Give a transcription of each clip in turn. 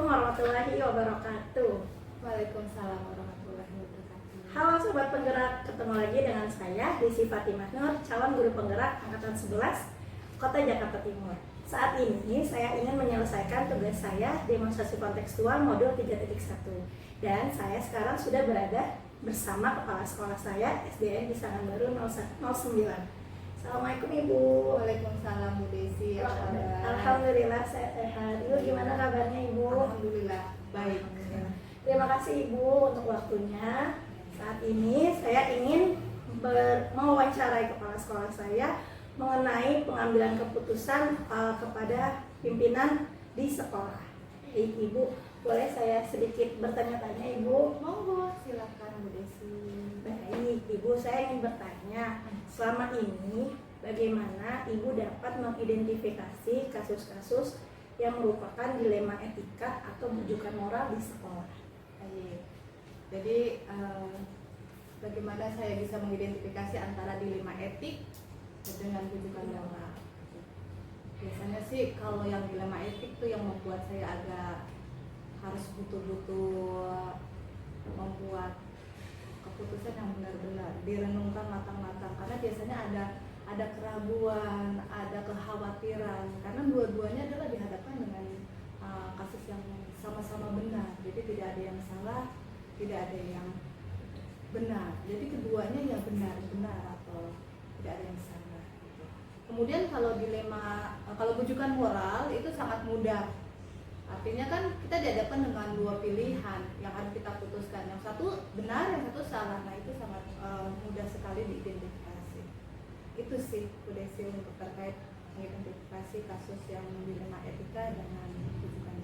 Assalamualaikum warahmatullahi wabarakatuh. Waalaikumsalam warahmatullahi wabarakatuh. Halo Sobat Penggerak, ketemu lagi dengan saya Desi Fatimah Nur, calon guru penggerak Angkatan 11 Kota Jakarta Timur. Saat ini saya ingin menyelesaikan tugas saya demonstrasi kontekstual modul 3.1. Dan saya sekarang sudah berada bersama kepala sekolah saya SDN Pisangan Baru 09. Assalamualaikum Ibu. Waalaikumsalam Bu Desi. Alhamdulillah saya sehat. Ibu gimana kabarnya Ibu? Alhamdulillah baik. Terima kasih Ibu untuk waktunya. Saat ini saya ingin mewawancarai kepala sekolah saya mengenai pengambilan keputusan kepada pimpinan di sekolah. Ibu, boleh saya sedikit bertanya-tanya Ibu? Monggo, silakan Bu Desi. Baik, Ibu, saya ingin bertanya, selama ini bagaimana Ibu dapat mengidentifikasi kasus-kasus yang merupakan dilema etika atau bujukan moral di sekolah? Baik. Jadi bagaimana saya bisa mengidentifikasi antara dilema etik dengan bujukan moral? Biasanya sih kalau yang dilema etik tuh yang membuat saya agak harus betul-betul membuat keputusan yang benar-benar direnungkan matang-matang, karena biasanya ada keraguan, ada kekhawatiran, karena dua-duanya adalah dihadapkan dengan kasus yang sama-sama benar, jadi tidak ada yang salah, tidak ada yang benar, jadi keduanya ya benar atau tidak ada yang salah gitu. Kemudian kalau dilema, kalau bujukan moral itu sangat mudah. Artinya kan kita dihadapkan dengan dua pilihan yang harus kita putuskan, yang satu benar, yang satu salah. Nah itu sangat mudah sekali diidentifikasi. Itu sih Bu Desi untuk terkait mengidentifikasi kasus yang dilema etika dengan bujukan.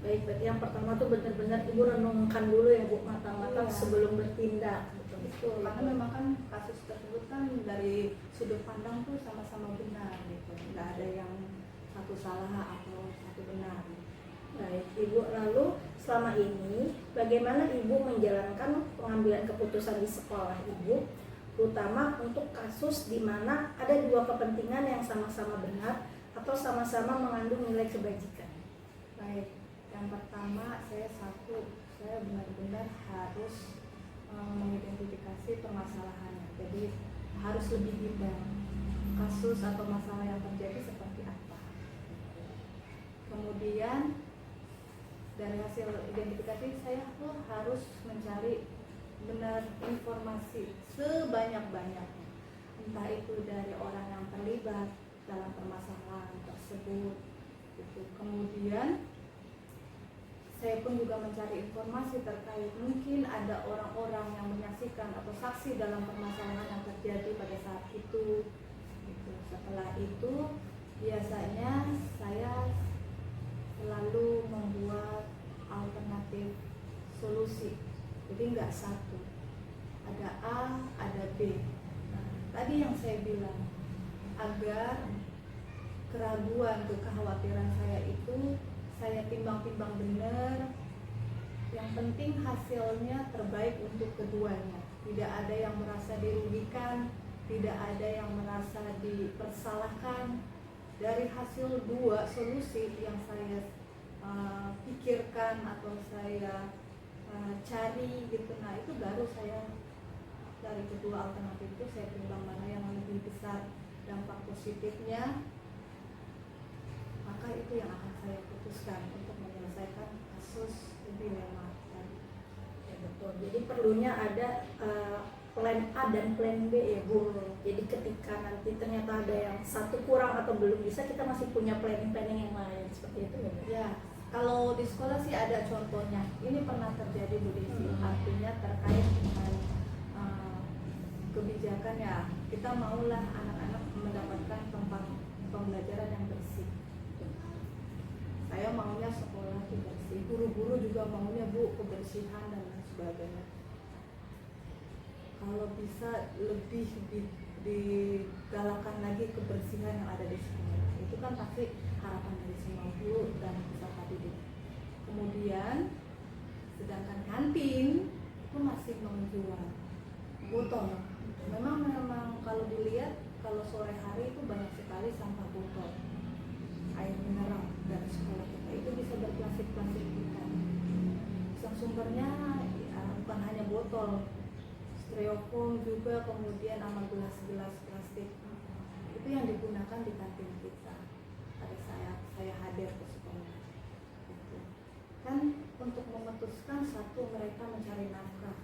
Baik, berarti yang pertama tuh benar-benar Ibu renungkan dulu ya Bu, matang-matang sebelum bertindak. Betul, karena memang kan kasus tersebut kan dari sudut pandang tuh sama-sama benar gitu, nggak ada yang satu salah atau satu benar. Baik, Ibu, lalu selama ini bagaimana Ibu menjalankan pengambilan keputusan di sekolah Ibu, terutama untuk kasus di mana ada dua kepentingan yang sama-sama benar atau sama-sama mengandung nilai kebajikan? Baik, yang pertama saya benar-benar harus mengidentifikasi permasalahannya. Jadi harus lebih detail kasus atau masalah yang terjadi seperti apa. Kemudian dari hasil identifikasi saya harus mencari benar informasi sebanyak-banyaknya, entah itu dari orang yang terlibat dalam permasalahan tersebut gitu. Kemudian saya pun juga mencari informasi terkait mungkin ada orang-orang yang menyaksikan atau saksi dalam permasalahan yang terjadi pada saat itu gitu. Setelah itu biasanya saya selalu membuat alternatif solusi, jadi nggak satu, ada A, ada B. Nah, tadi yang saya bilang, agar keraguan, kekhawatiran saya itu saya timbang-timbang benar, yang penting hasilnya terbaik untuk keduanya, tidak ada yang merasa dirugikan, tidak ada yang merasa dipersalahkan. Dari hasil dua solusi yang saya pikirkan atau saya cari gitu, nah itu baru saya dari kedua alternatif itu saya timbang mana yang lebih besar dampak positifnya, maka itu yang akan saya putuskan untuk menyelesaikan kasus dilema tadi. Ya, betul. Jadi perlunya ada plan A dan plan B ya Bu. Jadi ketika nanti ternyata ada yang satu kurang atau belum bisa, kita masih punya planning yang lain, seperti itu ya Bu? Ya, kalau di sekolah sih ada contohnya. Ini pernah terjadi Bu Desi. Artinya terkait dengan kebijakan ya, kita maulah anak-anak mendapatkan tempat pembelajaran yang bersih. Saya maunya sekolah itu bersih, guru-guru juga maunya Bu kebersihan dan lain sebagainya. Kalau bisa lebih digalakan lagi kebersihan yang ada di sekolah, itu kan pasti harapan dari semua guru dan peserta didik. Kemudian sedangkan kantin itu masih menjual botol. Memang kalau dilihat, kalau sore hari itu banyak sekali sampah botol, air mineral dari sekolah kita itu bisa berplastik-plastik kita. botol styrofoam juga, kemudian sama gelas-gelas plastik itu yang digunakan di kantin kita pada saya hadir ke sekolah gitu. Kan untuk memutuskan satu, mereka mencari nafkah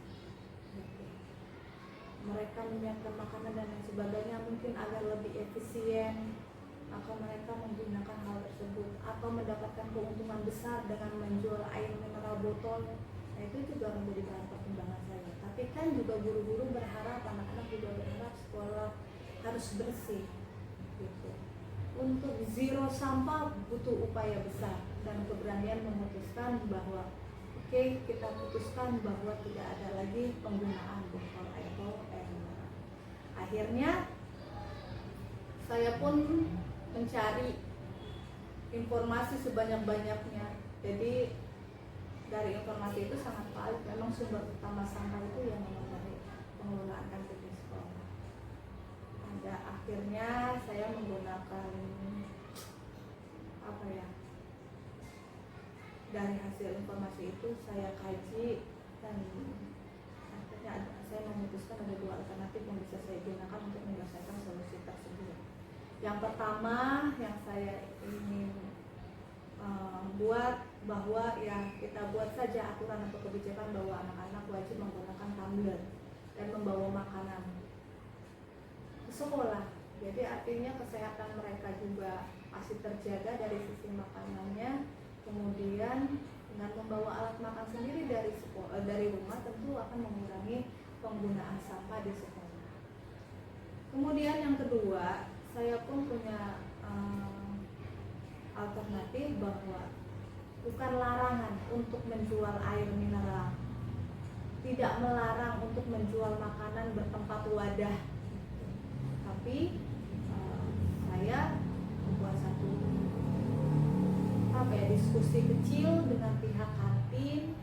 gitu. Mereka menyiapkan makanan dan lain sebagainya mungkin agar lebih efisien, maka mereka menggunakan hal tersebut atau mendapatkan keuntungan besar dengan menjual air mineral botol. Nah, itu juga menjadi bahan pertimbangan saya. Tapi kan juga guru-guru berharap, anak-anak juga berharap sekolah harus bersih gitu. Untuk zero sampah butuh upaya besar dan keberanian memutuskan bahwa oke, kita putuskan bahwa tidak ada lagi penggunaan botol atau air mineral. Akhirnya saya pun mencari informasi sebanyak-banyaknya. Jadi dari informasi itu sangat valid, memang sumber utama sampah itu yang memang dari pengelolaan kantin di sekolah. Pada akhirnya saya menggunakan dari hasil informasi itu saya kaji dan akhirnya saya memutuskan ada dua alternatif yang bisa saya gunakan untuk menyelesaikan solusi tersebut. Yang pertama yang saya ingin buat bahwa ya kita buat saja aturan atau kebijakan bahwa anak-anak wajib menggunakan tumbler dan membawa makanan ke sekolah. Jadi artinya kesehatan mereka juga pasti terjaga dari sisi makanannya. Kemudian dengan membawa alat makan sendiri dari rumah tentu akan mengurangi penggunaan sampah di sekolah. Kemudian yang kedua, saya pun punya alternatif bahwa bukan larangan untuk menjual air mineral, tidak melarang untuk menjual makanan bertempat wadah, tapi saya membuat satu diskusi kecil dengan pihak kantin.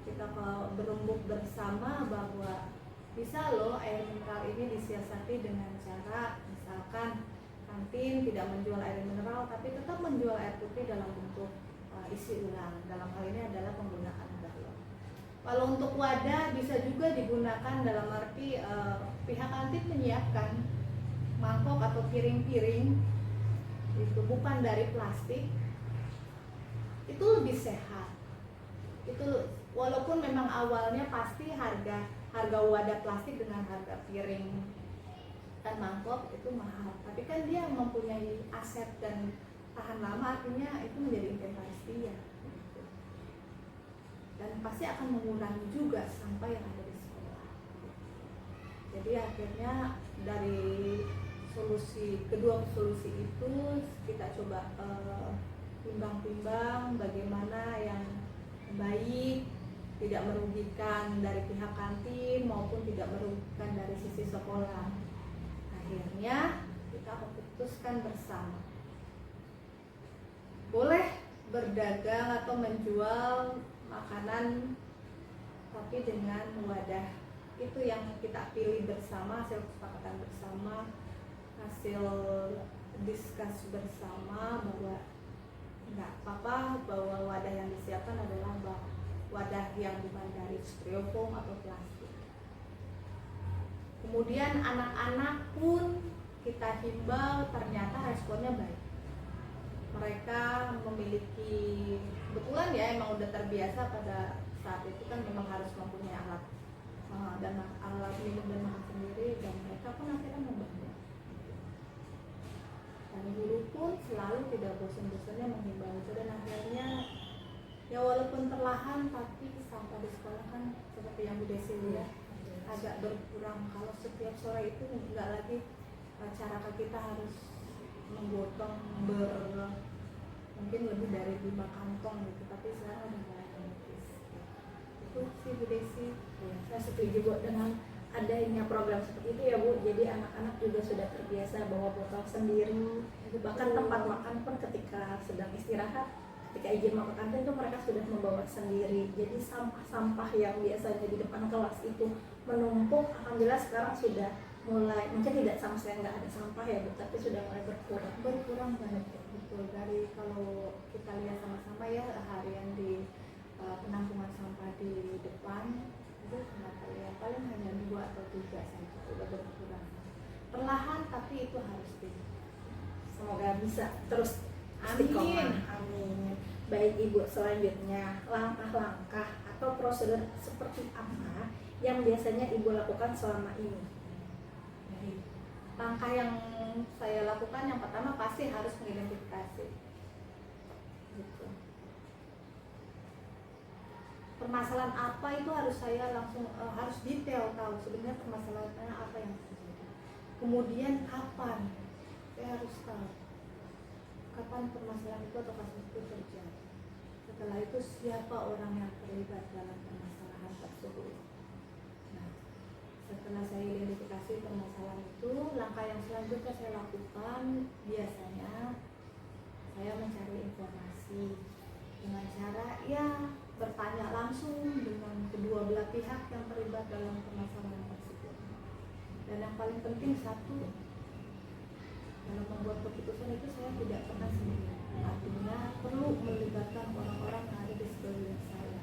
Kita berembuk bersama bahwa bisa loh air mineral ini disiasati dengan cara misalkan kantin tidak menjual air mineral tapi tetap menjual air putih dalam bentuk isi ulang. Dalam hal ini adalah penggunaan galon. Kalau untuk wadah bisa juga digunakan dalam arti pihak kantin menyiapkan mangkok atau piring-piring itu bukan dari plastik, itu lebih sehat. Itu walaupun memang awalnya pasti harga wadah plastik dengan harga piring dan mangkok itu mahal, tapi kan dia mempunyai aset dan tahan lama, artinya itu menjadi inventaris dia gitu. Dan pasti akan mengurangi juga sampah yang ada di sekolah. Jadi akhirnya dari kedua solusi itu kita coba timbang-timbang bagaimana yang baik, tidak merugikan dari pihak kantin maupun tidak merugikan dari sisi sekolah. Akhirnya kita memutuskan bersama, boleh berdagang atau menjual makanan tapi dengan wadah. Itu yang kita pilih bersama, hasil kesepakatan bersama, hasil diskus bersama bahwa enggak apa-apa bahwa wadah yang disiapkan adalah wadah yang bukan dari styrofoam atau plastik. Kemudian anak-anak pun kita himbau, ternyata responnya baik. Mereka memiliki, kebetulan ya emang udah terbiasa pada saat itu kan memang harus mempunyai alat dan alat minum dan makan sendiri, dan mereka pun akhirnya membantu. Dan guru pun selalu tidak bosan-bosannya menghimbau itu, dan akhirnya ya walaupun perlahan tapi sampah di sekolah kan seperti yang Bu Desi lihat agak berkurang. Kalau setiap sore itu enggak lagi cara kita harus menggotong mungkin lebih dari 5 kantong gitu, tapi sekarang udah mulai menipis. Itu sih Bu Desi. Ya, saya setuju Bu dengan adanya program seperti itu ya Bu. Jadi anak-anak juga sudah terbiasa bawa botol sendiri, bahkan tempat makan pun ketika sedang istirahat, ketika izin mau ke kantin itu mereka sudah membawa sendiri. Jadi sampah-sampah yang biasanya di depan kelas itu menumpuk, alhamdulillah sekarang sudah mulai, mungkin tidak sama sekali nggak ada sampah ya Bu, tapi sudah mulai berkurang banget. Betul, dari kalau kita lihat sama-sama ya harian di penampungan sampah di depan itu kita lihat bisa terus Amin. istiqomah. Amin. Baik Ibu, selanjutnya langkah-langkah atau prosedur seperti apa yang biasanya Ibu lakukan selama ini? Baik. Langkah yang saya lakukan yang pertama pasti harus mengidentifikasi gitu. Permasalahan apa itu harus saya langsung harus detail tahu sebenarnya permasalahannya apa yang terjadi. Kemudian kapan, saya harus tahu kapan permasalahan itu atau kasus itu terjadi. Setelah itu siapa orang yang terlibat dalam permasalahan tersebut. Nah, setelah saya identifikasi permasalahan itu, langkah yang selanjutnya saya lakukan biasanya saya mencari informasi dengan cara ya bertanya langsung dengan kedua belah pihak yang terlibat dalam permasalahan tersebut. Dan yang paling penting satu, dalam membuat keputusan itu saya tidak pernah sendiri. Artinya perlu melibatkan orang-orang yang ada di sekeliling saya,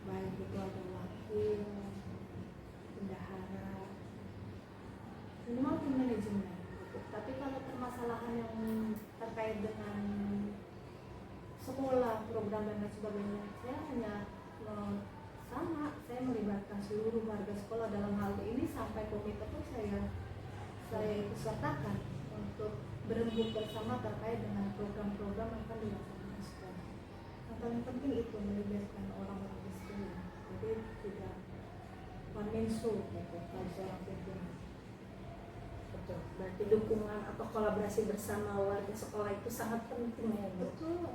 baik itu ada wakil, bendahara, minimal tim manajemen gitu. Tapi kalau permasalahan yang terkait dengan sekolah, program dan lain sebagainya, saya hanya saya melibatkan seluruh warga sekolah dalam hal ini sampai komite pun saya ikut sertakan untuk berembuk bersama terkait dengan program-program yang akan dilaksanakan sekolah. Yang paling penting itu melibatkan orang-orang di sekolah, jadi tidak one man show gitu kalau seorang pimpinan. Betul. Berarti dukungan atau kolaborasi bersama warga sekolah itu sangat penting ya Bu. Betul.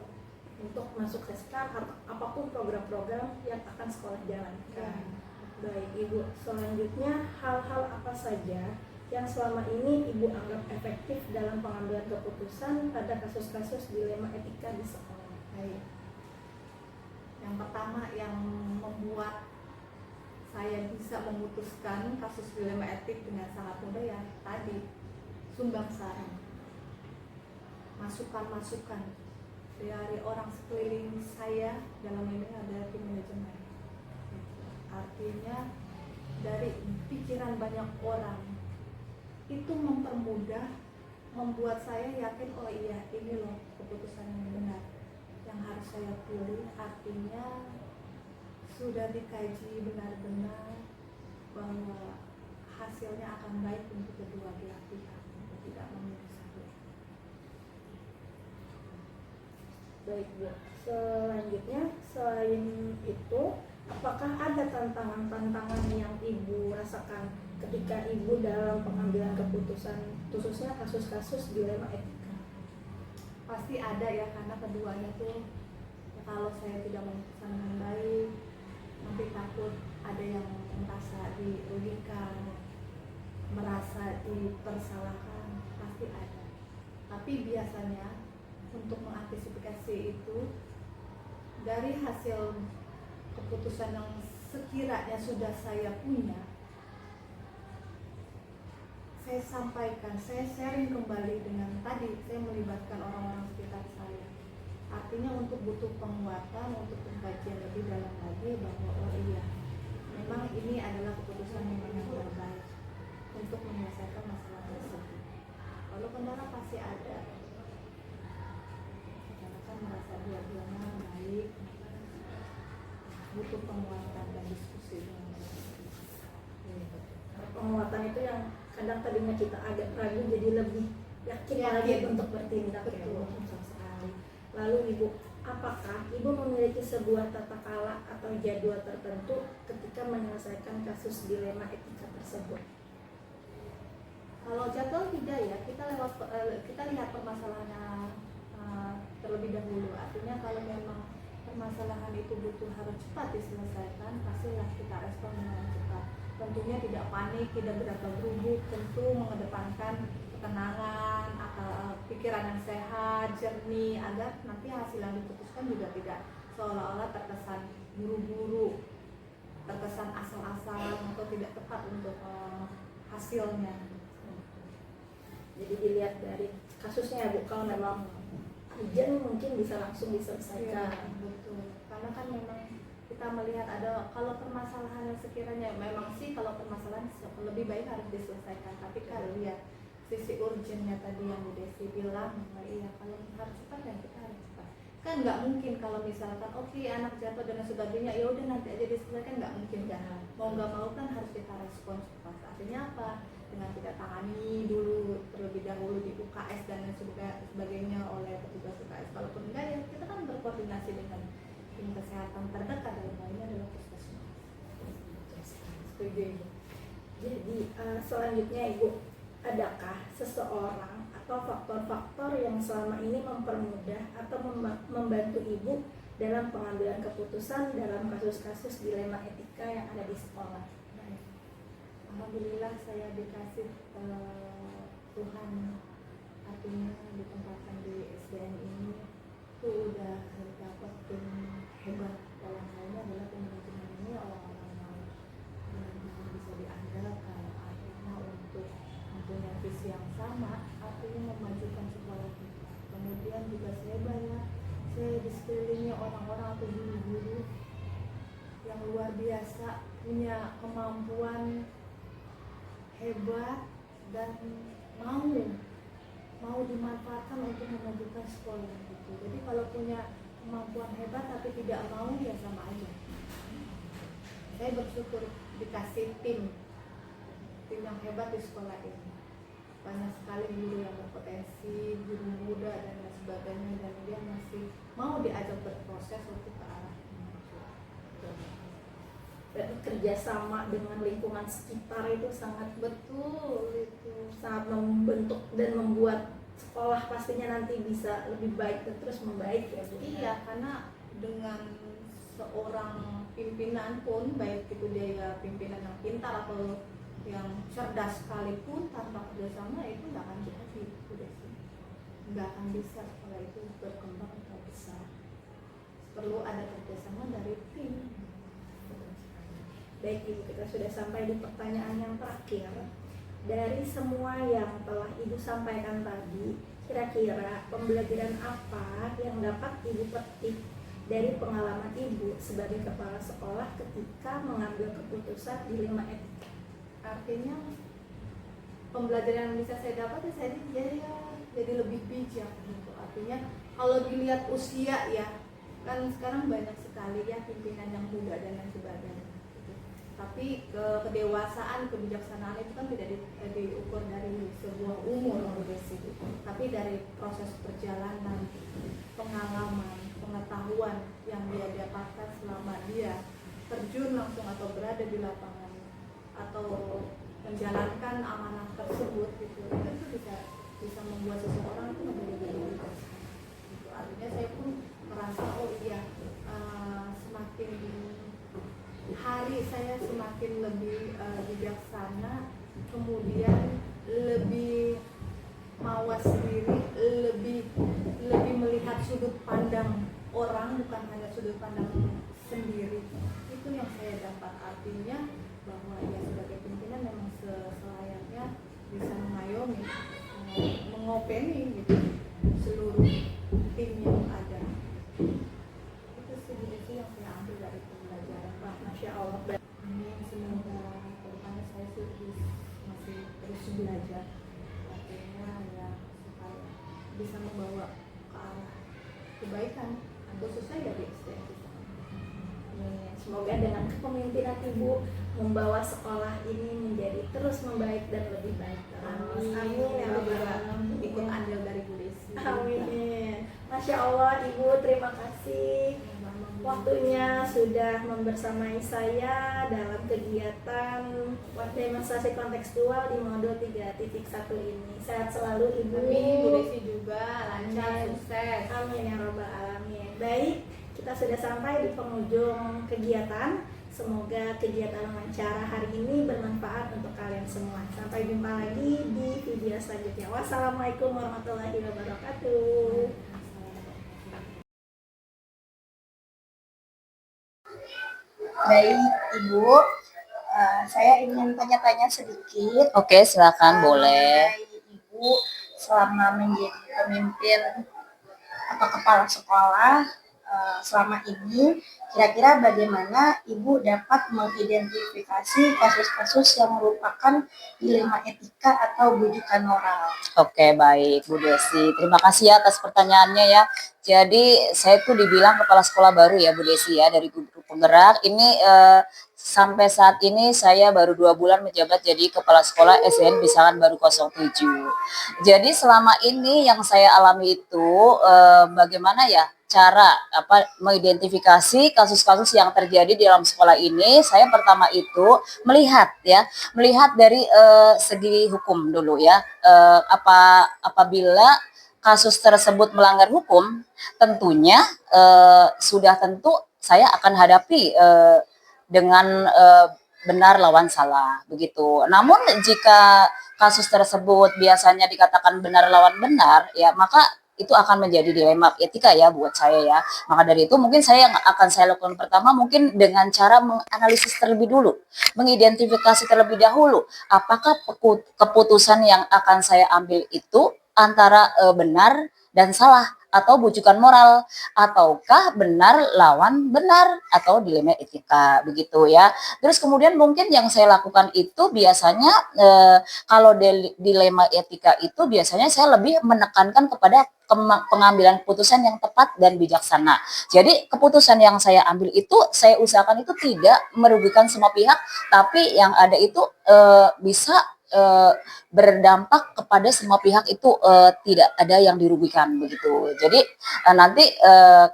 Untuk mensukseskan apapun program-program yang akan sekolah jalankan. Baik Ibu, selanjutnya hal-hal apa saja yang selama ini Ibu anggap efektif dalam pengambilan keputusan pada kasus-kasus dilema etika di sekolah? Baik. Yang pertama yang membuat saya bisa memutuskan kasus dilema etik dengan sangat mudah ya tadi, sumbang saran, masukan-masukan dari orang sekeliling saya, dalam ini ada tim manajemen. Artinya dari pikiran banyak orang itu mempermudah, membuat saya yakin oh iya ini loh keputusan yang benar yang harus saya pilih. Artinya sudah dikaji benar-benar bahwa hasilnya akan baik untuk kedua belah pihak, untuk tidak memilih satu. Baik Bu, selanjutnya selain itu apakah ada tantangan-tantangan yang Ibu rasakan ketika Ibu dalam pengambilan keputusan khususnya kasus-kasus dilema etika? Pasti ada ya, karena keduanya tuh ya, kalau saya tidak memutuskan dengan baik nanti takut ada yang merasa dirugikan, merasa dipersalahkan, pasti ada. Tapi biasanya untuk mengantisipasi itu dari hasil keputusan yang sekiranya sudah saya punya, saya sampaikan, saya sharing kembali dengan tadi saya melibatkan orang-orang sekitar saya. Artinya untuk butuh penguatan, untuk pengkajian lebih dalam lagi bahwa oh iya memang ini adalah keputusan yang terbaik untuk menyelesaikan masalah tersebut. Kalau kendala pasti ada, merasa dua-duanya baik, butuh penguatan dan diskusi dengan penguatan itu yang kadang tadinya kita agak ragu jadi lebih yakin lagi untuk bertindak. Betul. Ya, betul sekali. Lalu Ibu, apakah Ibu memiliki sebuah tata cara atau jadwal tertentu ketika menyelesaikan kasus dilema etika tersebut? Kalau jadwal tidak ya, kita lihat permasalahannya terlebih dahulu. Artinya kalau memang permasalahan itu harus cepat diselesaikan, pastilah kita respon dengan cepat. Tentunya tidak panik, tidak bergerak-gerubuk, tentu mengedepankan ketenangan, pikiran yang sehat, jernih, agar nanti hasil yang diputuskan juga tidak seolah-olah terkesan buru-buru, terkesan asal-asalan atau tidak tepat untuk hasilnya. Jadi dilihat dari kasusnya ya Bu, kalau memang urgent mungkin bisa langsung diselesaikan. Ya, betul. Karena kan memang kita melihat ada kalau permasalahan yang sekiranya memang sih kalau permasalahan lebih baik harus diselesaikan. Tapi kalau lihat sisi urgentnya tadi yang Bu Desi bilang, iya kalau harus cepat ya kita harus cepat. Kan nggak mungkin kalau misalkan oke, anak jatuh dan sebagainya, ya udah nanti aja diselesaikan, nggak mungkin kan. Mau nggak mau kan harus kita respons cepat. Artinya apa? Dengan kita tangani dulu terlebih dahulu di UKS dan lain sebagainya oleh petugas UKS. Kalaupun enggak ya kita kan berkoordinasi dengan tim kesehatan terdekat, dalam hal ini adalah puskesmas. Setuju Ibu? Jadi selanjutnya Ibu, adakah seseorang atau faktor-faktor yang selama ini mempermudah atau membantu Ibu dalam pengambilan keputusan dalam kasus-kasus dilema etika yang ada di sekolah? Baik. Alhamdulillah saya dikasih Tuhan, artinya ditempatkan di SDN ini tuh udah dapat tim hebat. Dalam hal ini adalah tim manajemen ini orang-orang yang benar-benar bisa diandalkan, akhirnya untuk mempunyai visi yang sama, artinya memajukan sekolah kita. Kemudian juga saya di sekelilingi orang-orang atau guru-guru yang luar biasa, punya kemampuan hebat dan mau dimanfaatkan untuk memajukan sekolah gitu. Jadi kalau punya kemampuan hebat tapi tidak mau, ya sama aja. Saya bersyukur dikasih tim yang hebat di sekolah ini. Banyak sekali guru yang berpotensi, guru muda dan lain sebagainya, dan dia masih mau diajak berproses untuk ke arah Dan kerjasama dengan lingkungan sekitar itu sangat betul, itu sangat membentuk dan membuat sekolah pastinya nanti bisa lebih baik dan terus membaik ya Bu. iya, karena dengan seorang pimpinan pun, baik itu dia pimpinan yang pintar atau yang cerdas sekalipun, tanpa kerjasama itu nggak akan jadi, nggak akan bisa sekolah itu berkembang atau besar. Perlu ada kerjasama dari tim. Baik Ibu, kita sudah sampai di pertanyaan yang terakhir. Dari semua yang telah Ibu sampaikan tadi, kira-kira pembelajaran apa yang dapat Ibu petik dari pengalaman Ibu sebagai kepala sekolah ketika mengambil keputusan dilema etika? Artinya pembelajaran yang bisa saya dapat ya saya jadi lebih bijak gitu. Artinya kalau dilihat usia ya, kan sekarang banyak sekali ya pimpinan yang muda dan lain sebagainya gitu. Tapi kedewasaan, kebijaksanaan itu kan tidak diukur dari sebuah umur, tapi dari proses perjalanan, pengalaman, pengetahuan yang dia dapatkan selama dia terjun langsung atau berada di lapangan atau menjalankan amanah tersebut gitu. Itu bisa membuat seseorang itu menjadi lebih bijaksana gitu. Artinya saya pun merasa semakin hari saya semakin lebih bijaksana, kemudian lebih mawas diri, lebih melihat sudut pandang orang, bukan hanya sudut pandang sendiri. Itu yang saya dapat. Artinya bahwa ya sebagai pimpinan memang selayaknya bisa mengayomi, mengopeni gitu seluruh tim yang ada. Itu sih yang saya ambil dari pembelajaran. Wah, Masya Allah. Amin, semoga kedepannya saya masih terus belajar, artinya ya supaya bisa membawa ke arah kebaikan, khususnya ya di SDN kita. Semoga dengan kepemimpinan Ibu membawa sekolah ini menjadi terus membaik dan lebih baik. Amin. Amin ya Rabbal Alamin. Ikut andil dari Bu Desi. Amin. Masya Allah Ibu, terima kasih waktunya sudah membersamai saya dalam kegiatan demonstrasi kontekstual di modul 3.1 ini. Sehat selalu Ibu. Amin, Bu Desi juga lancar, sukses. Amin ya Rabbal Alamin. Baik, kita sudah sampai di penghujung kegiatan. Semoga kegiatan wawancara hari ini bermanfaat untuk kalian semua. Sampai jumpa lagi di video selanjutnya. Wassalamualaikum warahmatullahi wabarakatuh. Baik, Ibu. Saya ingin tanya-tanya sedikit. Oke, silakan boleh. Mengenai Ibu selama menjadi pemimpin atau kepala sekolah, selama ini, kira-kira bagaimana Ibu dapat mengidentifikasi kasus-kasus yang merupakan dilema etika atau bujukan moral? Oke, baik Bu Desi. Terima kasih ya atas pertanyaannya ya. Jadi saya tuh dibilang kepala sekolah baru ya Bu Desi ya, dari guru penggerak. Ini sampai saat ini saya baru 2 bulan menjabat jadi kepala sekolah SDN Bisangan Baru 07. Jadi selama ini yang saya alami itu bagaimana ya cara mengidentifikasi kasus-kasus yang terjadi di dalam sekolah ini. Saya pertama itu melihat dari segi hukum dulu ya. Apabila kasus tersebut melanggar hukum, tentunya sudah tentu saya akan hadapi dengan benar lawan salah begitu. Namun jika kasus tersebut biasanya dikatakan benar lawan benar, ya maka itu akan menjadi dilema etika ya buat saya ya. Maka dari itu mungkin saya yang akan saya lakukan pertama mungkin dengan cara menganalisis terlebih dulu, mengidentifikasi terlebih dahulu apakah keputusan yang akan saya ambil itu antara benar dan salah atau bujukan moral, ataukah benar lawan benar atau dilema etika begitu ya. Terus kemudian mungkin yang saya lakukan itu biasanya kalau dilema etika itu biasanya saya lebih menekankan kepada pengambilan keputusan yang tepat dan bijaksana. Jadi keputusan yang saya ambil itu saya usahakan itu tidak merugikan semua pihak, tapi yang ada itu bisa berdampak kepada semua pihak itu tidak ada yang dirugikan begitu. Jadi nanti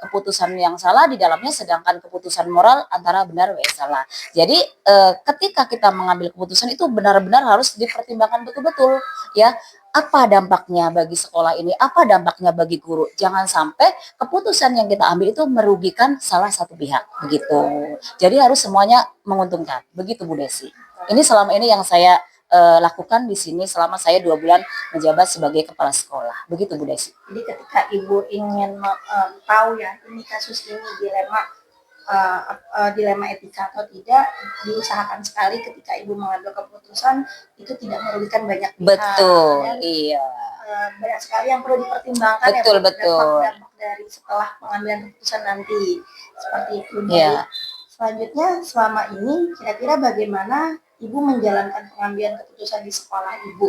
keputusan yang salah di dalamnya, sedangkan keputusan moral antara benar dan salah. Jadi ketika kita mengambil keputusan itu benar-benar harus dipertimbangkan betul-betul ya. Apa dampaknya bagi sekolah ini? Apa dampaknya bagi guru? Jangan sampai keputusan yang kita ambil itu merugikan salah satu pihak begitu. Jadi harus semuanya menguntungkan. Begitu Bu Desi. Ini selama ini yang saya lakukan di sini selama saya 2 bulan menjabat sebagai kepala sekolah. Begitu Bu Desi. Jadi ketika Ibu ingin tahu ya ini kasus ini dilema etika atau tidak, diusahakan sekali ketika Ibu mengambil keputusan itu tidak merugikan banyak pihak. Betul, Dan, iya. Banyak sekali yang perlu dipertimbangkan Betul, ya, betul. dampak dari setelah pengambilan keputusan nanti seperti itu. Iya. Selanjutnya, selama ini kira-kira bagaimana Ibu menjalankan pengambilan keputusan di sekolah Ibu,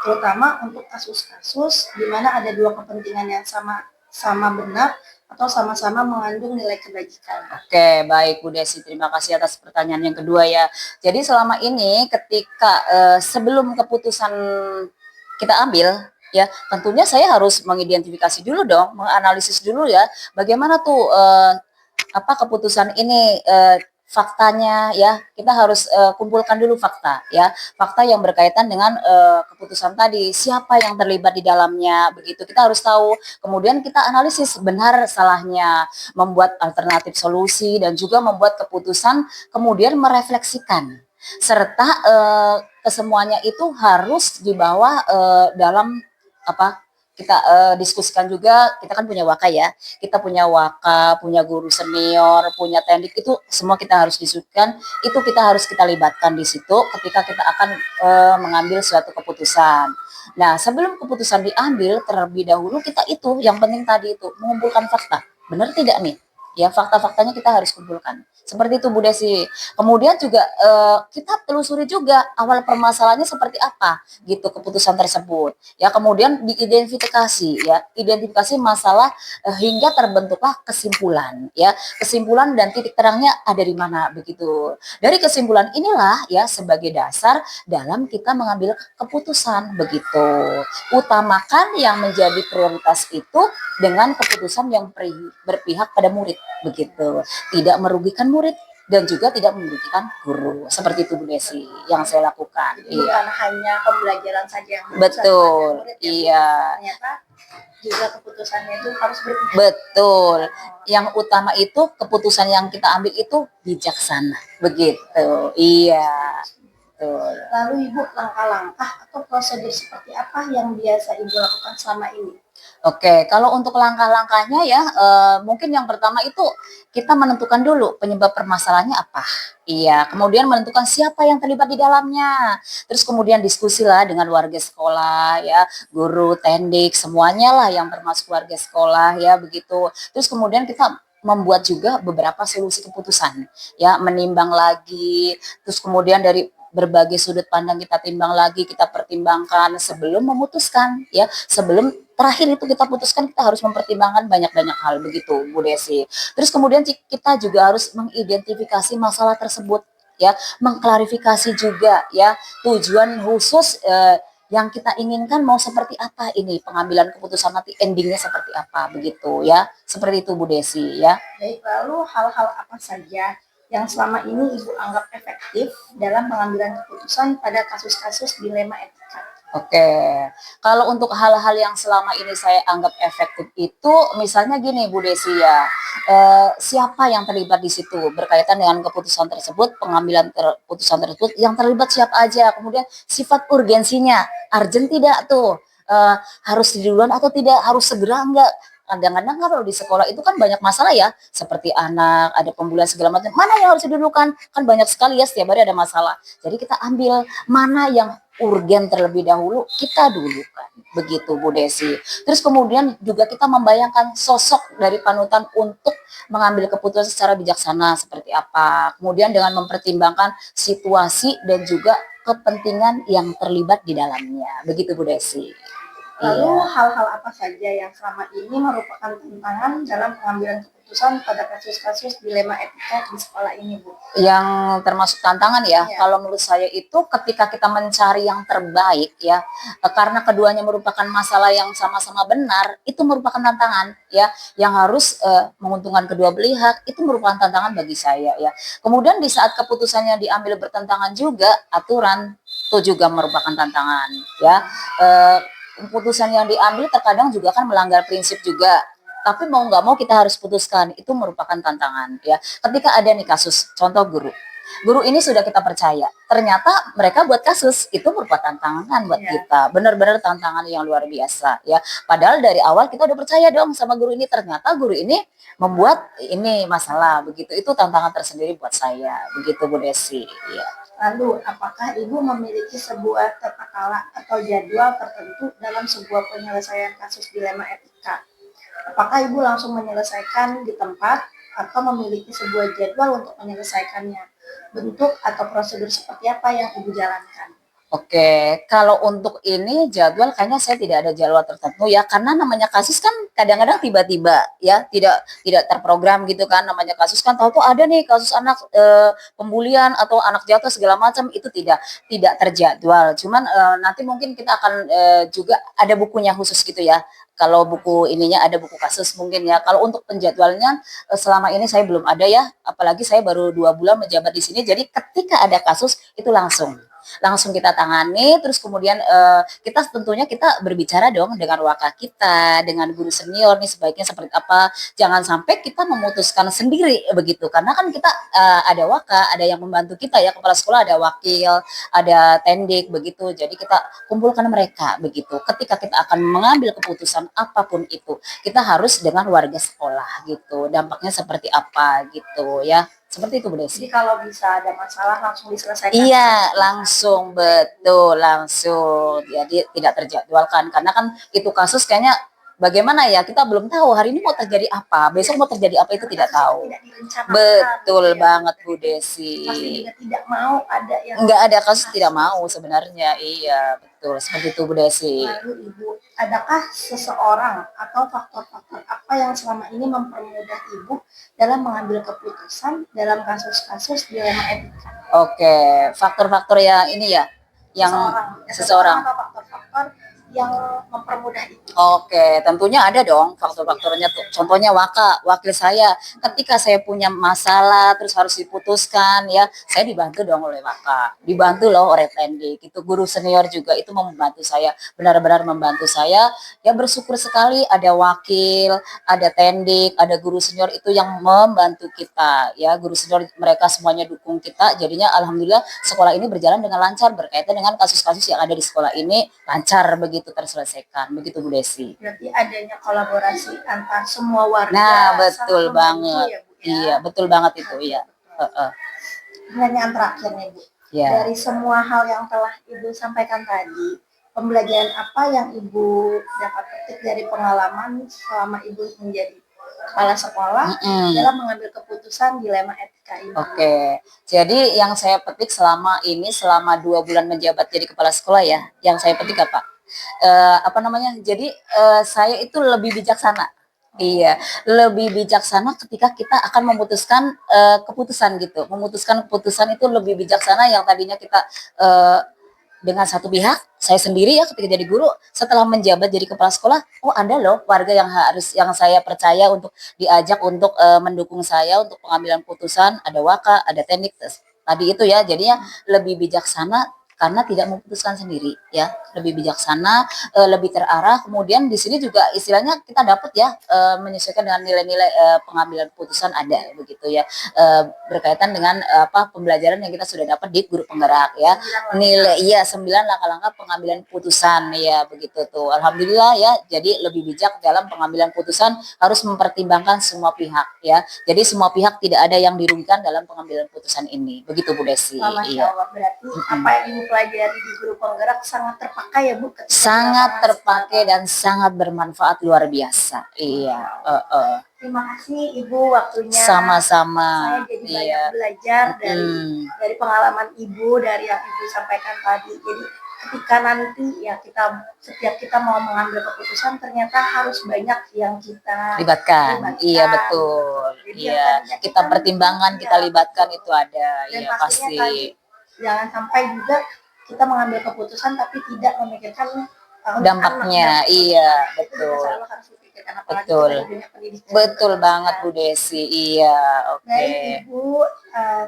terutama untuk kasus-kasus di mana ada dua kepentingan yang sama benar atau sama-sama mengandung nilai kebajikan. Oke, baik Bu Desi, terima kasih atas pertanyaan yang kedua ya. Jadi selama ini ketika sebelum keputusan kita ambil ya, tentunya saya harus mengidentifikasi dulu dong, menganalisis dulu ya, bagaimana tuh keputusan ini faktanya ya. Kita harus kumpulkan dulu fakta ya, fakta yang berkaitan dengan keputusan tadi, siapa yang terlibat di dalamnya begitu, kita harus tahu. Kemudian kita analisis benar salahnya, membuat alternatif solusi dan juga membuat keputusan, kemudian merefleksikan serta kesemuanya itu harus dibawa dalam kita diskusikan juga. Kita kan punya waka ya, kita punya waka, punya guru senior, punya tendik, itu semua kita harus diskusikan, itu kita harus kita libatkan di situ ketika kita akan mengambil suatu keputusan. Nah, sebelum keputusan diambil terlebih dahulu kita itu yang penting tadi itu mengumpulkan fakta, benar tidak nih ya, fakta-faktanya kita harus kumpulkan. Seperti itu Bu Desi. Kemudian juga kita telusuri juga awal permasalahannya seperti apa gitu keputusan tersebut. Ya, kemudian diidentifikasi ya, identifikasi masalah hingga terbentuklah kesimpulan ya. Kesimpulan dan titik terangnya ada di mana begitu. Dari kesimpulan inilah ya sebagai dasar dalam kita mengambil keputusan begitu. Utamakan yang menjadi prioritas itu dengan keputusan yang berpihak pada murid begitu. Tidak merugikan murid dan juga tidak merugikan guru. Seperti itu Bu Desi yang saya lakukan. Jadi bukan hanya pembelajaran saja yang betul. Murid, iya. Ternyata juga keputusannya itu harus berpihak. Betul. Yang utama itu keputusan yang kita ambil itu bijaksana. Begitu. Iya. Betul. Lalu Ibu, langkah-langkah atau prosedur seperti apa yang biasa Ibu lakukan selama ini? Oke, kalau untuk langkah-langkahnya ya, mungkin yang pertama itu kita menentukan dulu penyebab permasalahannya apa. Iya, kemudian menentukan siapa yang terlibat di dalamnya. Terus kemudian diskusilah dengan warga sekolah ya, guru, tendik, semuanya lah yang termasuk warga sekolah ya begitu. Terus kemudian kita membuat juga beberapa solusi keputusan, ya, menimbang lagi, terus kemudian dari berbagai sudut pandang kita timbang lagi, kita pertimbangkan sebelum memutuskan, ya, sebelum terakhir itu kita putuskan, kita harus mempertimbangkan banyak-banyak hal, begitu Bu Desi. Terus kemudian kita juga harus mengidentifikasi masalah tersebut, ya, mengklarifikasi juga, ya, tujuan khusus yang kita inginkan mau seperti apa, ini pengambilan keputusan nanti endingnya seperti apa, begitu ya, seperti itu Bu Desi, ya. Baik, lalu hal-hal apa saja yang selama ini Ibu anggap efektif dalam pengambilan keputusan pada kasus-kasus dilema etika? Oke, kalau untuk hal-hal yang selama ini saya anggap efektif itu, misalnya gini Bu Desi, ya, siapa yang terlibat di situ berkaitan dengan keputusan tersebut, pengambilan keputusan tersebut, yang terlibat siapa aja, kemudian sifat urgensinya, urgent tidak tuh, harus duluan atau tidak, harus segera enggak. Kadang-kadang kalau di sekolah itu kan banyak masalah, ya, seperti anak, ada pembulian segala macam, mana yang harus didulukan, kan banyak sekali, ya, setiap hari ada masalah. Jadi kita ambil mana yang urgen terlebih dahulu, kita dulukan, begitu Bu Desi. Terus kemudian juga kita membayangkan sosok dari panutan untuk mengambil keputusan secara bijaksana seperti apa, kemudian dengan mempertimbangkan situasi dan juga kepentingan yang terlibat di dalamnya, begitu Bu Desi. Lalu Iya. hal-hal apa saja yang selama ini merupakan tantangan dalam pengambilan keputusan pada kasus-kasus dilema etika di sekolah ini, Bu? Yang termasuk tantangan, ya, Iya. kalau menurut saya itu ketika kita mencari yang terbaik, ya, karena keduanya merupakan masalah yang sama-sama benar, itu merupakan tantangan, ya, yang harus menguntungkan kedua belah, itu merupakan tantangan bagi saya, ya. Kemudian di saat keputusannya diambil bertentangan juga, aturan itu juga merupakan tantangan, ya. Keputusan yang diambil terkadang juga kan melanggar prinsip juga, tapi mau nggak mau kita harus putuskan, itu merupakan tantangan, ya. Ketika ada nih kasus, contoh guru ini sudah kita percaya, ternyata mereka buat kasus, itu merupakan tantangan buat Iya. kita, benar-benar tantangan yang luar biasa, ya. Padahal dari awal kita udah percaya dong sama guru ini, ternyata guru ini membuat ini masalah, begitu, itu tantangan tersendiri buat saya, begitu Bu Desi, ya. Lalu, apakah Ibu memiliki sebuah tata cara atau jadwal tertentu dalam sebuah penyelesaian kasus dilema etika? Apakah Ibu langsung menyelesaikan di tempat atau memiliki sebuah jadwal untuk menyelesaikannya? Bentuk atau prosedur seperti apa yang Ibu jalankan? Oke, kalau untuk ini jadwal kayaknya saya tidak ada jadwal tertentu, ya, karena namanya kasus kan kadang-kadang tiba-tiba, ya, tidak terprogram gitu kan, namanya kasus kan tahu tuh ada nih kasus anak pembulian atau anak jatuh segala macam, itu tidak terjadwal. Cuman nanti mungkin kita akan juga ada bukunya khusus gitu, ya. Kalau buku ininya ada buku kasus mungkin, ya. Kalau untuk penjadwalnya selama ini saya belum ada, ya, apalagi saya baru 2 bulan menjabat di sini, jadi ketika ada kasus itu langsung kita tangani, terus kemudian kita tentunya kita berbicara dong dengan waka kita, dengan guru senior nih sebaiknya seperti apa, jangan sampai kita memutuskan sendiri begitu, karena kan kita ada waka, ada yang membantu kita, ya, kepala sekolah, ada wakil, ada tendik begitu, jadi kita kumpulkan mereka begitu. Ketika kita akan mengambil keputusan apapun itu, kita harus dengan warga sekolah gitu, dampaknya seperti apa gitu, ya. Seperti itu Bu Desi. Jadi kalau bisa ada masalah langsung diselesaikan. Iya, langsung, betul, langsung. Jadi tidak terjadwalkan karena kan itu kasus kayaknya bagaimana, ya, kita belum tahu hari ini mau terjadi apa, besok mau terjadi apa, itu tidak tahu. Tidak direncanakan. Betul Ya. banget Bu Desi. Pasti juga tidak mau ada yang Enggak ada kasus tidak mau sebenarnya. Iya, betul. Seperti itu Bu Desi. Lalu Ibu, adakah seseorang atau faktor-faktor apa yang selama ini mempermudah Ibu dalam mengambil keputusan dalam kasus-kasus dilema etika? Oke, faktor-faktor yang ini, ya, yang seseorang. Atau faktor-faktor yang mempermudah itu. Oke, tentunya ada dong faktor-faktornya tuh. Contohnya wakil saya. Ketika saya punya masalah terus harus diputuskan, ya, saya dibantu dong oleh waka. Dibantu loh oleh tendik. Itu guru senior juga itu membantu saya, benar-benar membantu saya. Ya, bersyukur sekali ada wakil, ada tendik, ada guru senior itu yang membantu kita. Ya, guru senior mereka semuanya dukung kita. Jadinya alhamdulillah sekolah ini berjalan dengan lancar berkaitan dengan kasus-kasus yang ada di sekolah ini lancar begitu terselesaikan, begitu Bu Desi. Berarti adanya kolaborasi antar semua warga. Nah, betul saling banget. membantu, ya, Bu, ya? Iya, betul banget itu, iya. Pertanyaan terakhir nih, Bu. Ya. Dari semua hal yang telah Ibu sampaikan tadi, pembelajaran apa yang Ibu dapat petik dari pengalaman selama Ibu menjadi kepala sekolah Mm-mm. dalam mengambil keputusan dilema etika ini? Oke, jadi yang saya petik selama ini, selama 2 bulan menjabat jadi kepala sekolah ya, yang saya petik apa? Apa namanya? Jadi saya itu lebih bijaksana. Iya, lebih bijaksana ketika kita akan memutuskan keputusan gitu. Memutuskan keputusan itu lebih bijaksana yang tadinya kita eh, dengan satu pihak, saya sendiri ya ketika jadi guru, setelah menjabat jadi kepala sekolah, oh ada loh warga yang saya percaya untuk diajak untuk mendukung saya untuk pengambilan putusan, ada waka, ada teknik tadi itu ya, jadinya lebih bijaksana karena tidak memutuskan sendiri ya, lebih bijaksana, lebih terarah. Kemudian di sini juga istilahnya kita dapat ya menyesuaikan dengan nilai-nilai pengambilan putusan ada begitu ya, berkaitan dengan apa pembelajaran yang kita sudah dapat di guru penggerak ya, nilai iya 9 langkah-langkah pengambilan putusan ya begitu tuh. Alhamdulillah ya, jadi lebih bijak dalam pengambilan putusan, harus mempertimbangkan semua pihak ya. Jadi semua pihak tidak ada yang dirugikan dalam pengambilan putusan ini. Begitu Bu Desi. Masya Iya. Allah, berarti apa yang Ibu pelajari di guru penggerak sangat terpakai ya Bu? ketika Sangat melaksanakan terpakai dan sangat bermanfaat luar biasa. Iya. Terima kasih Ibu waktunya. Sama-sama. Saya jadi Iya. banyak belajar Mm. dari pengalaman Ibu, dari yang Ibu sampaikan tadi. Jadi ketika nanti ya setiap kita mau mengambil keputusan ternyata harus banyak yang kita Libatkan. Iya betul. Jadi Iya. yang tadinya Kita pertimbangan, kita iya, libatkan betul. itu ada. Dan Iya pastinya pasti. tadi jangan sampai juga kita mengambil keputusan tapi tidak memikirkan untuk Dampaknya. anak. Iya Itu juga betul. selalu harus dipikirkan apalagi Betul. kita di dunia pendidikan. Betul banget Bu Desi. Iya. Oke. Baik Ibu,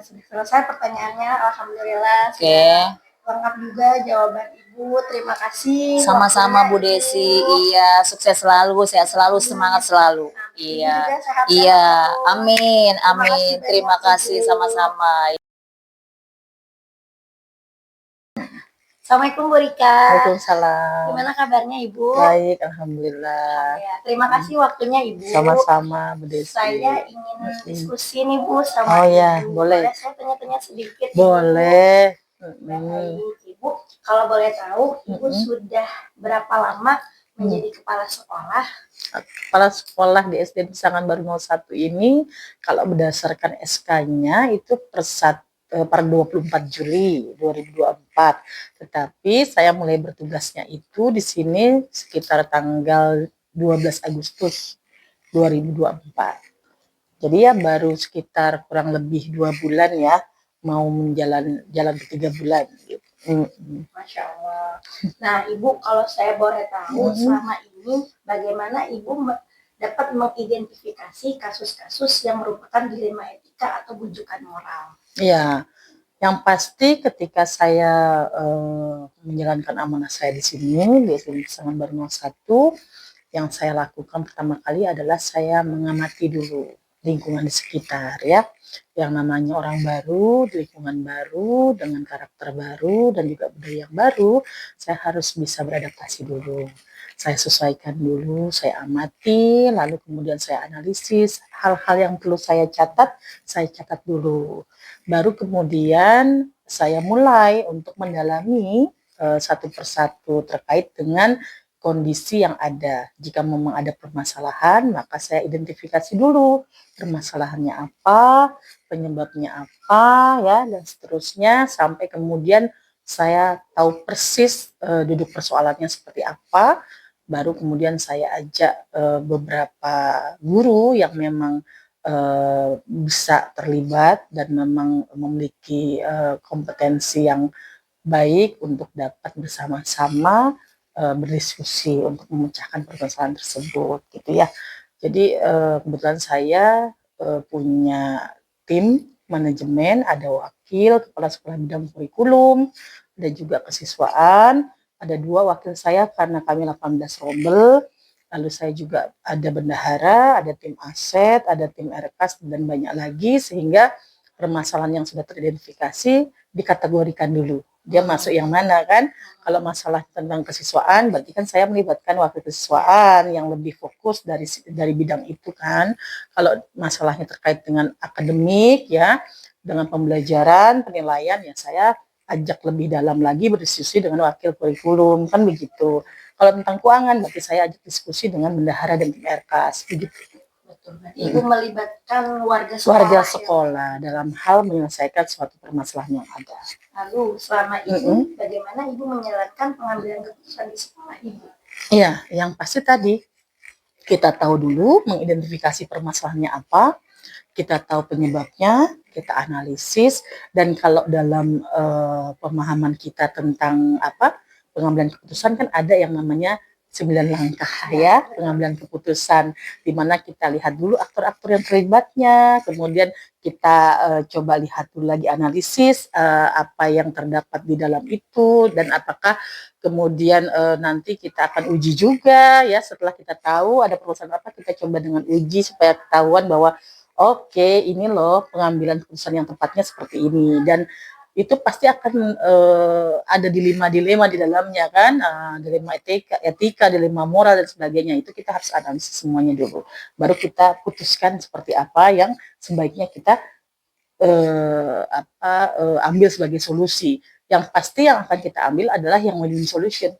sudah selesai pertanyaannya. Alhamdulillah. Oke. Sudah lengkap juga jawaban Ibu. Terima kasih. Sama-sama Bu waktunya, Desi. Ibu. Iya, sukses selalu, sehat selalu, semangat selalu. Ibu Iya. juga sehat-sehat Iya, terus. amin, Terima amin. kasih Terima banyak, kasih Ibu. sama-sama. Assalamualaikum Bu Rika. Waalaikumsalam. Gimana kabarnya Ibu? Baik, alhamdulillah. Ya, terima kasih waktunya Ibu. Sama-sama, Bu Desi. Saya ingin diskusi nih Bu sama Oh ya, Ibu. boleh. Saya tanya-tanya sedikit. Boleh. Baik, Ibu, kalau boleh tahu, Ibu sudah berapa lama menjadi kepala sekolah? Kepala sekolah di SD Pisangan Baru 01 ini, kalau berdasarkan SK-nya itu per 24 Juli 2024. Tetapi saya mulai bertugasnya itu di sini sekitar tanggal 12 Agustus 2024. Jadi ya baru sekitar kurang lebih 2 bulan ya, mau jalan ke 3 bulan gitu. Masya Allah. Nah, Ibu, kalau saya boleh tahu, selama ini bagaimana Ibu dapat mengidentifikasi kasus-kasus yang merupakan dilema etika atau bujukan moral? Ya, yang pasti ketika saya menjalankan amanah saya di sini di SD Pisangan Baru 01, yang saya lakukan pertama kali adalah saya mengamati dulu lingkungan di sekitar ya, yang namanya orang baru, di lingkungan baru, dengan karakter baru dan juga budaya yang baru, saya harus bisa beradaptasi dulu. Saya sesuaikan dulu, saya amati, lalu kemudian saya analisis, hal-hal yang perlu saya catat dulu. Baru kemudian saya mulai untuk mendalami satu persatu terkait dengan kondisi yang ada. Jika memang ada permasalahan, maka saya identifikasi dulu permasalahannya apa, penyebabnya apa, ya, dan seterusnya sampai kemudian saya tahu persis duduk persoalannya seperti apa. Baru kemudian saya ajak beberapa guru yang memang bisa terlibat dan memang memiliki kompetensi yang baik untuk dapat bersama-sama berdiskusi untuk memecahkan permasalahan tersebut gitu ya. Jadi kebetulan saya punya tim manajemen, ada wakil, kepala sekolah bidang kurikulum, ada juga kesiswaan, ada 2 wakil saya karena kami 18 rombel, lalu saya juga ada bendahara, ada tim aset, ada tim RKAS dan banyak lagi, sehingga permasalahan yang sudah teridentifikasi dikategorikan dulu. Dia masuk yang mana kan? Kalau masalah tentang kesiswaan, berarti kan saya melibatkan wakil kesiswaan yang lebih fokus dari bidang itu kan. Kalau masalahnya terkait dengan akademik ya, dengan pembelajaran, penilaian ya saya ajak lebih dalam lagi berdiskusi dengan wakil kurikulum kan begitu. Kalau tentang keuangan berarti saya ajak diskusi dengan bendahara dan tim RKAS begitu. Berarti Ibu melibatkan warga sekolah. Warga ya. sekolah dalam hal menyelesaikan suatu permasalahan yang ada. Lalu selama ini bagaimana Ibu menjalankan pengambilan keputusan di sekolah Ibu? Iya, yang pasti tadi kita tahu dulu mengidentifikasi permasalahannya apa, kita tahu penyebabnya, kita analisis, dan kalau dalam pemahaman kita tentang pengambilan keputusan kan ada yang namanya 9 langkah ya, pengambilan keputusan, di mana kita lihat dulu aktor-aktor yang terlibatnya, kemudian kita coba lihat dulu lagi analisis apa yang terdapat di dalam itu, dan apakah kemudian nanti kita akan uji juga ya, setelah kita tahu ada permasalahan apa, kita coba dengan uji supaya ketahuan bahwa oke, ini loh pengambilan keputusan yang tepatnya seperti ini, dan itu pasti akan ada dilema-dilema di dalamnya kan, dilema etika, dilema moral dan sebagainya. Itu kita harus analisis semuanya dulu. Baru kita putuskan seperti apa yang sebaiknya kita ambil sebagai solusi. Yang pasti yang akan kita ambil adalah yang win-win solution,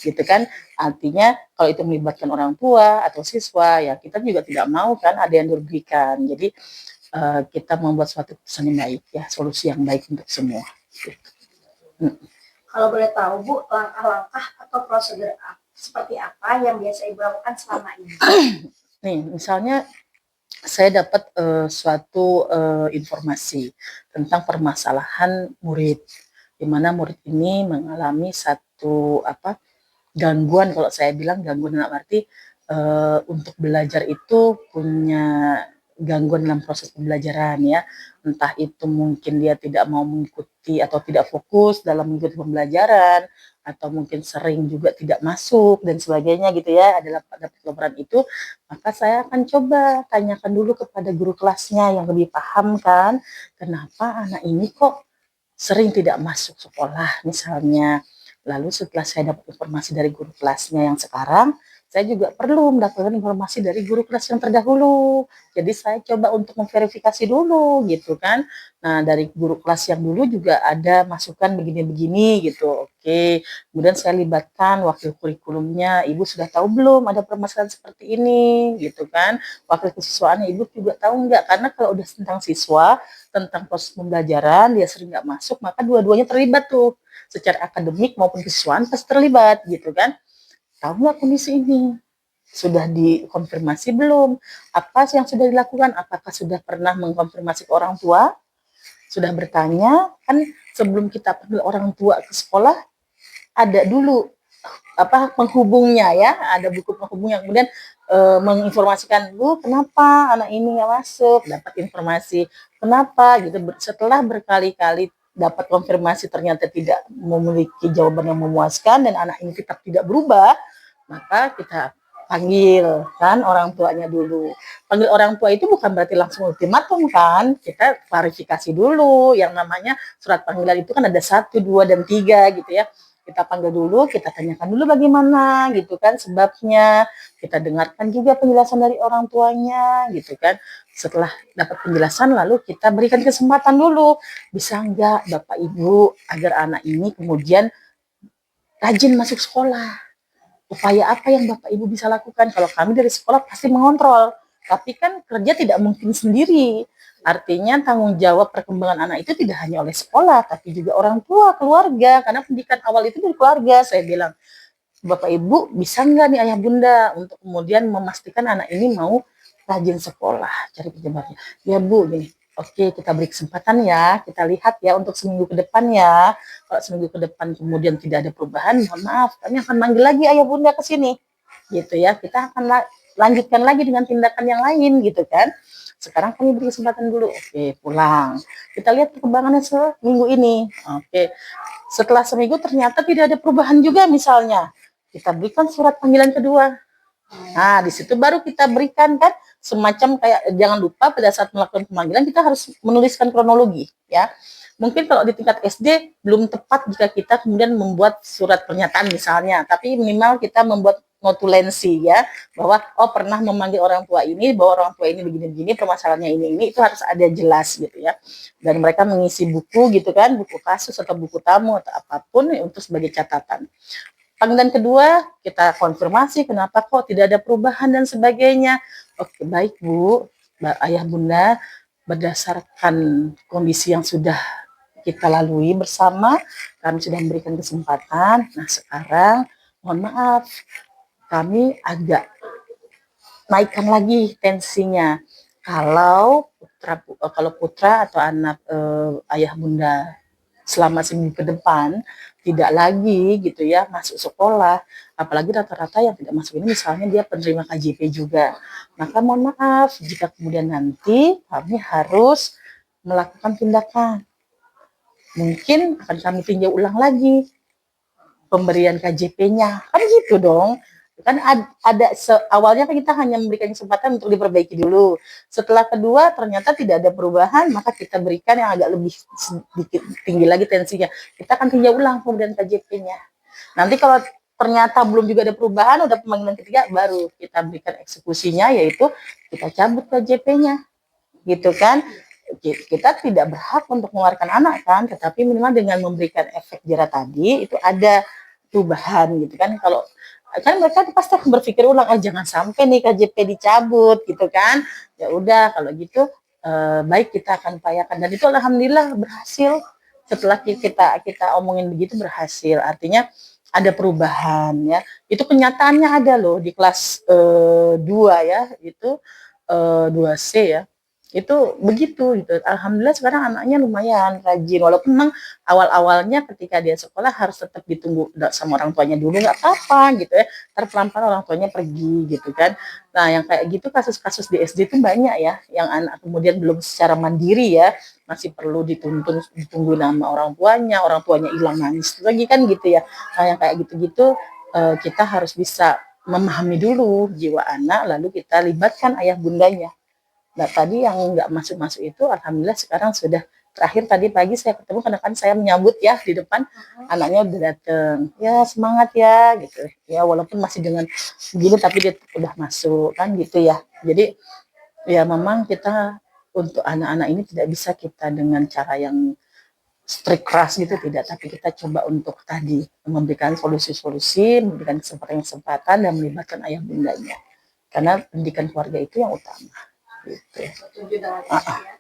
gitu kan. Artinya kalau itu melibatkan orang tua atau siswa, ya kita juga tidak mau kan ada yang dirugikan. Jadi kita membuat suatu keputusan yang baik ya, solusi yang baik untuk semua. Kalau boleh tahu Bu, langkah-langkah atau prosedur seperti apa yang biasa Ibu lakukan selama ini? Nih, misalnya saya dapat suatu informasi tentang permasalahan murid, di mana murid ini mengalami satu gangguan. Kalau saya bilang gangguan dalam arti untuk belajar itu punya gangguan dalam proses pembelajaran ya, entah itu mungkin dia tidak mau mengikuti atau tidak fokus dalam mengikuti pembelajaran, atau mungkin sering juga tidak masuk dan sebagainya gitu ya, adalah pada pelajaran itu, maka saya akan coba tanyakan dulu kepada guru kelasnya yang lebih paham kan, kenapa anak ini kok sering tidak masuk sekolah misalnya. Lalu setelah saya dapat informasi dari guru kelasnya yang sekarang, saya juga perlu mendapatkan informasi dari guru kelas yang terdahulu. Jadi saya coba untuk memverifikasi dulu gitu kan. Nah, dari guru kelas yang dulu juga ada masukan begini-begini gitu. Oke. Kemudian saya libatkan wakil kurikulumnya. Ibu sudah tahu belum ada permasalahan seperti ini gitu kan. Wakil kesiswaannya Ibu juga tahu enggak? Karena kalau udah tentang siswa, tentang proses pembelajaran, dia sering nggak masuk, maka dua-duanya terlibat tuh. Secara akademik maupun kesiswaan pasti terlibat gitu kan. Tahu nggak kondisi ini? Sudah dikonfirmasi belum? Apa yang sudah dilakukan? Apakah sudah pernah mengkonfirmasi ke orang tua? Sudah bertanya? Kan sebelum kita panggil orang tua ke sekolah, ada dulu penghubungnya ya, ada buku penghubungnya, kemudian menginformasikan, Bu, kenapa anak ini nggak masuk? Dapat informasi, kenapa gitu. Setelah berkali-kali dapat konfirmasi ternyata tidak memiliki jawaban yang memuaskan dan anak ini tetap tidak berubah, maka kita panggil kan orang tuanya dulu. Panggil orang tua itu bukan berarti langsung ultimatum kan, kita klarifikasi dulu. Yang namanya surat panggilan itu kan ada 1, 2, dan 3 gitu ya. Kita panggil dulu, kita tanyakan dulu bagaimana gitu kan sebabnya, kita dengarkan juga penjelasan dari orang tuanya gitu kan. Setelah dapat penjelasan lalu kita berikan kesempatan dulu, bisa enggak Bapak Ibu agar anak ini kemudian rajin masuk sekolah. Upaya apa yang Bapak Ibu bisa lakukan? Kalau kami dari sekolah pasti mengontrol, tapi kan kerja tidak mungkin sendiri. Artinya tanggung jawab perkembangan anak itu tidak hanya oleh sekolah, tapi juga orang tua, keluarga. Karena pendidikan awal itu dari keluarga. Saya bilang, Bapak Ibu bisa nggak nih ayah bunda untuk kemudian memastikan anak ini mau rajin sekolah, cari penyebabnya. Ya Bu, gini. Oke, kita beri kesempatan ya, kita lihat ya untuk seminggu ke depan ya. Kalau seminggu ke depan kemudian tidak ada perubahan, mohon maaf, kami akan manggil lagi ayah bunda ke sini. Gitu ya, kita akan lanjutkan lagi dengan tindakan yang lain gitu kan. Sekarang kami beri kesempatan dulu. Oke, pulang. Kita lihat perkembangannya seminggu ini. Oke. Setelah seminggu ternyata tidak ada perubahan juga misalnya. Kita berikan surat panggilan kedua. Nah, di situ baru kita berikan kan semacam kayak, jangan lupa pada saat melakukan pemanggilan kita harus menuliskan kronologi ya. Mungkin kalau di tingkat SD belum tepat jika kita kemudian membuat surat pernyataan misalnya, tapi minimal kita membuat notulensi ya, bahwa pernah memanggil orang tua ini, bahwa orang tua ini begini-begini, permasalahannya ini, itu harus ada jelas gitu ya. Dan mereka mengisi buku gitu kan, buku kasus atau buku tamu atau apapun untuk sebagai catatan. panggilan kedua kita konfirmasi kenapa kok tidak ada perubahan dan sebagainya. Oke, baik Bu, Ayah Bunda, berdasarkan kondisi yang sudah kita lalui bersama, kami sudah memberikan kesempatan. Nah, sekarang mohon maaf, kami agak naikkan lagi tensinya. Kalau putra atau anak Ayah Bunda selama seminggu ke depan tidak lagi gitu ya masuk sekolah, apalagi rata-rata yang tidak masuk ini misalnya dia penerima KJP juga, maka mohon maaf jika kemudian nanti kami harus melakukan tindakan, mungkin akan kami tinjau ulang lagi pemberian KJP-nya, kan gitu dong. Kan ada awalnya kan kita hanya memberikan kesempatan untuk diperbaiki dulu. Setelah kedua ternyata tidak ada perubahan, maka kita berikan yang agak lebih sedikit tinggi lagi tensinya. Kita akan tinjau ulang pemberian KJP-nya. Nanti kalau ternyata belum juga ada perubahan, udah pemanggilan ketiga, baru kita berikan eksekusinya, yaitu kita cabut KJP-nya, gitu kan. Kita tidak berhak untuk mengeluarkan anak kan, tetapi minimal dengan memberikan efek jera tadi itu ada perubahan gitu kan. Kalau kan mereka pasti akan berpikir ulang, oh jangan sampai nih KJP dicabut gitu kan. Ya udah kalau gitu baik, kita akan upayakan, dan itu alhamdulillah berhasil. Setelah kita omongin begitu berhasil, artinya ada perubahan ya. Itu kenyataannya ada loh di kelas 2 ya, itu 2C ya. Itu begitu gitu. Alhamdulillah sekarang anaknya lumayan rajin, walaupun memang awal-awalnya ketika dia sekolah harus tetap ditunggu sama orang tuanya dulu, nggak apa-apa gitu ya, pelan-pelan orang tuanya pergi gitu kan. Nah yang kayak gitu kasus-kasus di SD itu banyak ya, yang anak kemudian belum secara mandiri ya, masih perlu ditunggu nama orang tuanya hilang nangis lagi kan gitu ya. Nah yang kayak gitu-gitu kita harus bisa memahami dulu jiwa anak, lalu kita libatkan ayah bundanya. Nah tadi yang nggak masuk-masuk itu alhamdulillah sekarang sudah, terakhir tadi pagi saya ketemu karena kan saya menyambut ya di depan, anaknya udah dateng, ya semangat ya gitu ya, walaupun masih dengan begini tapi dia udah masuk kan gitu ya. Jadi ya memang kita untuk anak-anak ini tidak bisa kita dengan cara yang strict keras gitu, tidak, tapi kita coba untuk tadi memberikan solusi-solusi, memberikan kesempatan dan melibatkan ayah bundanya, karena pendidikan keluarga itu yang utama gitu. Setuju dengan itu ya.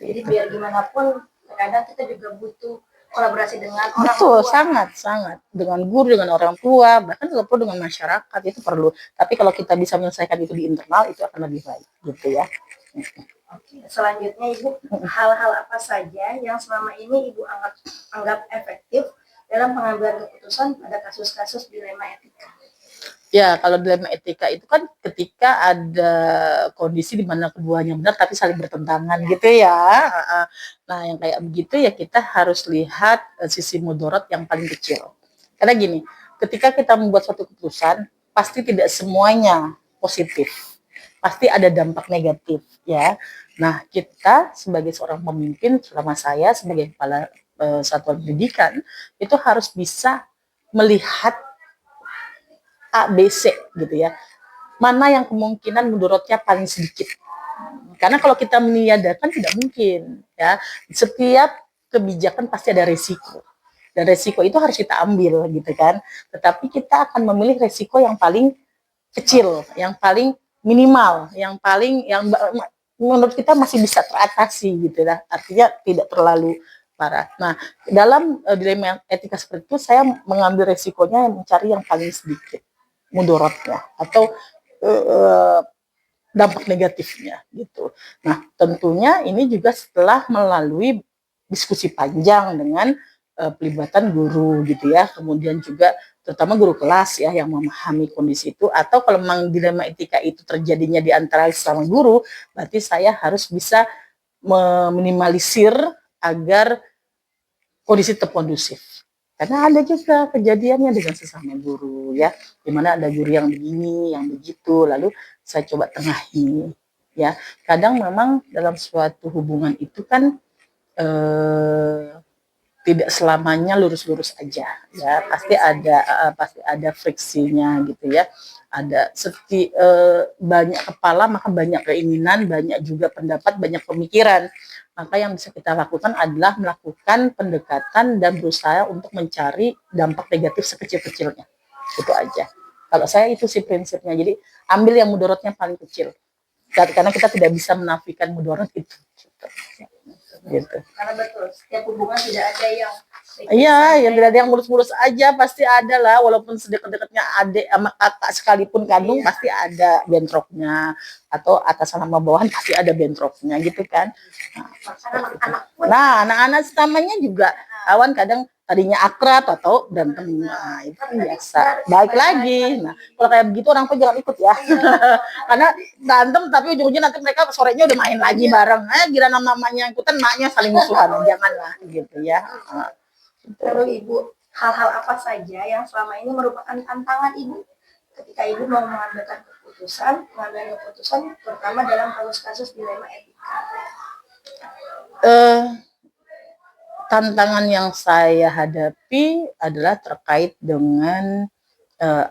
Jadi biar gimana pun kadang kita juga butuh kolaborasi dengan orang Betul, tua. sangat dengan guru, dengan orang tua, bahkan kalau perlu dengan masyarakat itu perlu. Tapi kalau kita bisa menyelesaikan itu di internal itu akan lebih baik gitu ya. Oke, selanjutnya Ibu, hal-hal apa saja yang selama ini Ibu anggap efektif dalam pengambilan keputusan pada kasus-kasus dilema etika? Ya, kalau dilema etika itu kan ketika ada kondisi di mana keduanya benar tapi saling bertentangan gitu ya. Nah, yang kayak begitu ya kita harus lihat sisi mudarat yang paling kecil. Karena gini, ketika kita membuat suatu keputusan, pasti tidak semuanya positif. Pasti ada dampak negatif ya. Nah, kita sebagai seorang pemimpin, selama saya sebagai kepala satuan pendidikan, itu harus bisa melihat A, B, C gitu ya. Mana yang kemungkinan mudaratnya paling sedikit. Karena kalau kita meniadakan tidak mungkin ya. Setiap kebijakan pasti ada resiko. Dan resiko itu harus kita ambil gitu kan. Tetapi kita akan memilih resiko yang paling kecil, yang paling minimal, yang menurut kita masih bisa teratasi gitu ya. Artinya tidak terlalu parah. Nah, dalam dilema etika seperti itu saya mengambil resikonya mencari yang paling sedikit mudaratnya atau dampak negatifnya gitu. Nah, tentunya ini juga setelah melalui diskusi panjang dengan pelibatan guru gitu ya, kemudian juga terutama guru kelas ya yang memahami kondisi itu, atau kalau memang dilema etika itu terjadinya di antara sama guru, berarti saya harus bisa meminimalisir agar kondisi tetap kondusif. Karena ada juga kejadiannya dengan sesama guru ya, dimana ada guru yang begini, yang begitu, lalu saya coba tengahi ya. Kadang memang dalam suatu hubungan itu kan tidak selamanya lurus-lurus aja ya, pasti ada friksinya gitu ya. Ada banyak kepala maka banyak keinginan, banyak juga pendapat, banyak pemikiran. Maka yang bisa kita lakukan adalah melakukan pendekatan dan berusaha untuk mencari dampak negatif sekecil-kecilnya. Itu aja. Kalau saya itu sih prinsipnya. Jadi ambil yang mudaratnya paling kecil. Karena kita tidak bisa menafikan mudarat itu. Gitu. Karena betul, setiap hubungan tidak ada yang Iya, yang tidak ada yang mulus-mulus aja, pasti ada lah. Walaupun sedekat-dekatnya adik sama kakak sekalipun kandung, pasti ada bentroknya. Atau atas sama bawahan pasti ada bentroknya gitu kan. Nah, anak-anak namanya juga awan kadang tadinya akrab atau berantem. Nah, itu kan biasa. Baik lagi. Nah, kalau kayak begitu orang tuh jangan ikut ya. Karena berantem tapi ujung-ujungnya nanti mereka sorenya udah main lagi bareng. Gila namanya ikutan maknya saling musuhan. Janganlah gitu ya. Lalu Ibu, hal-hal apa saja yang selama ini merupakan tantangan Ibu ketika Ibu mau mengambil keputusan terutama dalam kasus-kasus dilema etika? Tantangan yang saya hadapi adalah terkait dengan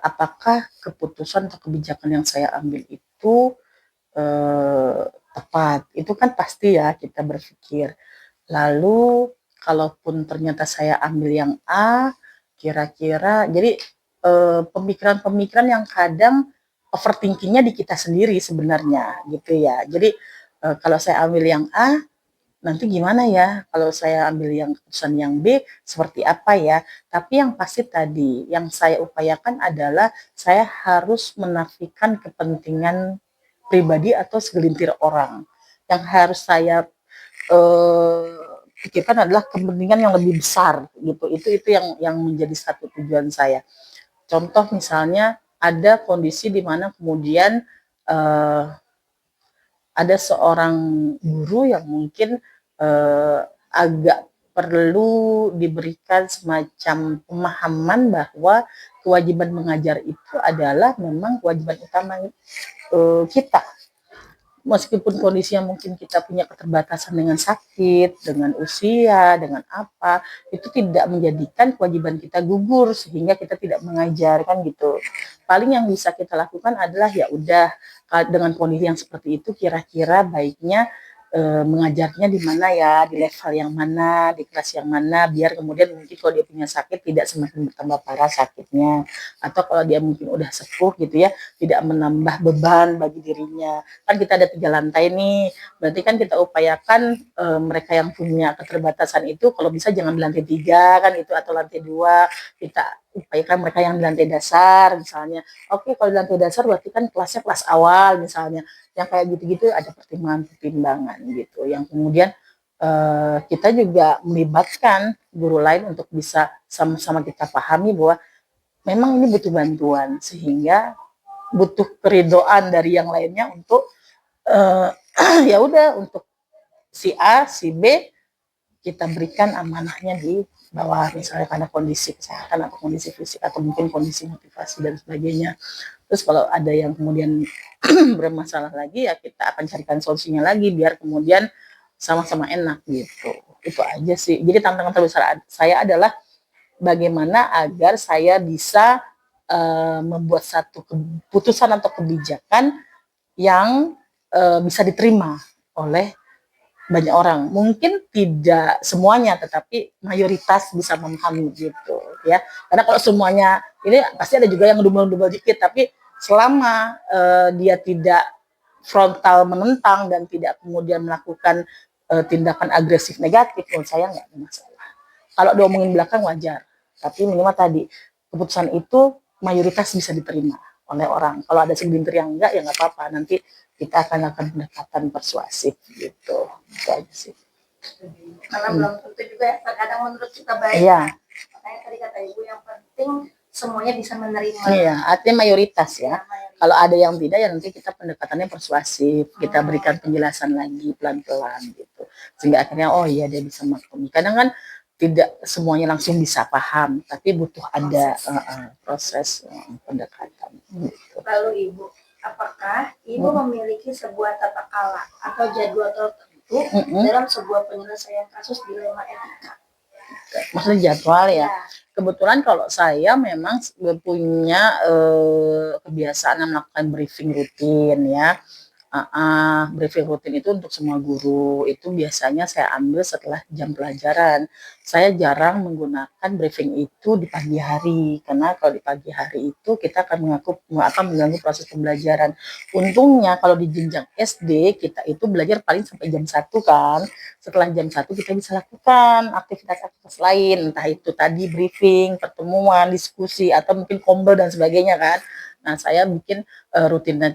apakah keputusan atau kebijakan yang saya ambil itu tepat. Itu kan pasti ya kita berpikir. Lalu kalaupun ternyata saya ambil yang A, kira-kira jadi pemikiran-pemikiran yang kadang overthinkingnya di kita sendiri sebenarnya gitu ya. Jadi kalau saya ambil yang A, nanti gimana ya kalau saya ambil yang keputusan yang B, seperti apa ya. Tapi yang pasti tadi yang saya upayakan adalah saya harus menafikan kepentingan pribadi atau segelintir orang. Yang harus saya pikirkan adalah kepentingan yang lebih besar gitu. Itu yang menjadi satu tujuan saya. Contoh misalnya ada kondisi di mana kemudian ada seorang guru yang mungkin agak perlu diberikan semacam pemahaman bahwa kewajiban mengajar itu adalah memang kewajiban utama kita. Meskipun kondisinya mungkin kita punya keterbatasan dengan sakit, dengan usia, dengan apa, itu tidak menjadikan kewajiban kita gugur sehingga kita tidak mengajarkan gitu. Paling yang bisa kita lakukan adalah ya udah dengan kondisi yang seperti itu kira-kira baiknya mengajarnya di mana ya, di level yang mana, di kelas yang mana, biar kemudian mungkin kalau dia punya sakit tidak semakin bertambah parah sakitnya, atau kalau dia mungkin udah sepuh gitu ya, tidak menambah beban bagi dirinya. Kan kita ada 3 lantai nih, berarti kan kita upayakan mereka yang punya keterbatasan itu kalau bisa jangan di lantai 3 kan itu, atau lantai 2, kita upayakan mereka yang di lantai dasar misalnya. Oke, kalau di lantai dasar berarti kan kelasnya kelas awal misalnya. Yang kayak gitu-gitu ada pertimbangan-pertimbangan gitu. Yang kemudian kita juga melibatkan guru lain untuk bisa sama-sama kita pahami bahwa memang ini butuh bantuan sehingga butuh keridoan dari yang lainnya untuk ya udah untuk si A, si B kita berikan amanahnya di bawah misalnya karena kondisi kesehatan atau kondisi fisik atau mungkin kondisi motivasi dan sebagainya. Terus kalau ada yang kemudian bermasalah lagi ya kita akan carikan solusinya lagi biar kemudian sama-sama enak gitu. Itu aja sih. Jadi tantangan terbesar saya adalah bagaimana agar saya bisa membuat satu keputusan atau kebijakan yang bisa diterima oleh banyak orang. Mungkin tidak semuanya, tetapi mayoritas bisa memahami gitu ya. Karena kalau semuanya ini pasti ada juga yang double dikit, tapi selama dia tidak frontal menentang dan tidak kemudian melakukan tindakan agresif negatif, menurut saya nggak ada masalah. Kalau diomongin belakang wajar, tapi minimal tadi keputusan itu mayoritas bisa diterima oleh orang. Kalau ada segelintir yang enggak ya nggak apa-apa. Nanti kita akan lakukan pendekatan persuasif gitu. Itu aja sih. Karena belum tentu juga ya, terkadang menurut kita baik. Iya. Makanya tadi kata Ibu yang penting semuanya bisa menerima. Iya, artinya mayoritas ya. Kalau ada yang tidak ya nanti kita pendekatannya persuasif, kita berikan penjelasan lagi pelan-pelan gitu. Sehingga akhirnya oh iya dia bisa maklumi. Kadang kan tidak semuanya langsung bisa paham, tapi butuh ada proses pendekatan gitu. Lalu Ibu, apakah Ibu memiliki sebuah tata kala atau jadwal tertentu dalam sebuah penyelesaian kasus dilema etika? Maksudnya jadwal ya. Kebetulan kalau saya memang punya kebiasaan melakukan briefing rutin ya. Briefing rutin itu untuk semua guru itu biasanya saya ambil setelah jam pelajaran. Saya jarang menggunakan briefing itu di pagi hari karena kalau di pagi hari itu kita akan mengganggu proses pembelajaran. Untungnya kalau di jenjang SD kita itu belajar paling sampai jam 1 kan. Setelah jam 1 kita bisa lakukan aktivitas-aktivitas lain, entah itu tadi briefing, pertemuan, diskusi atau mungkin kombel dan sebagainya kan. Nah, saya bikin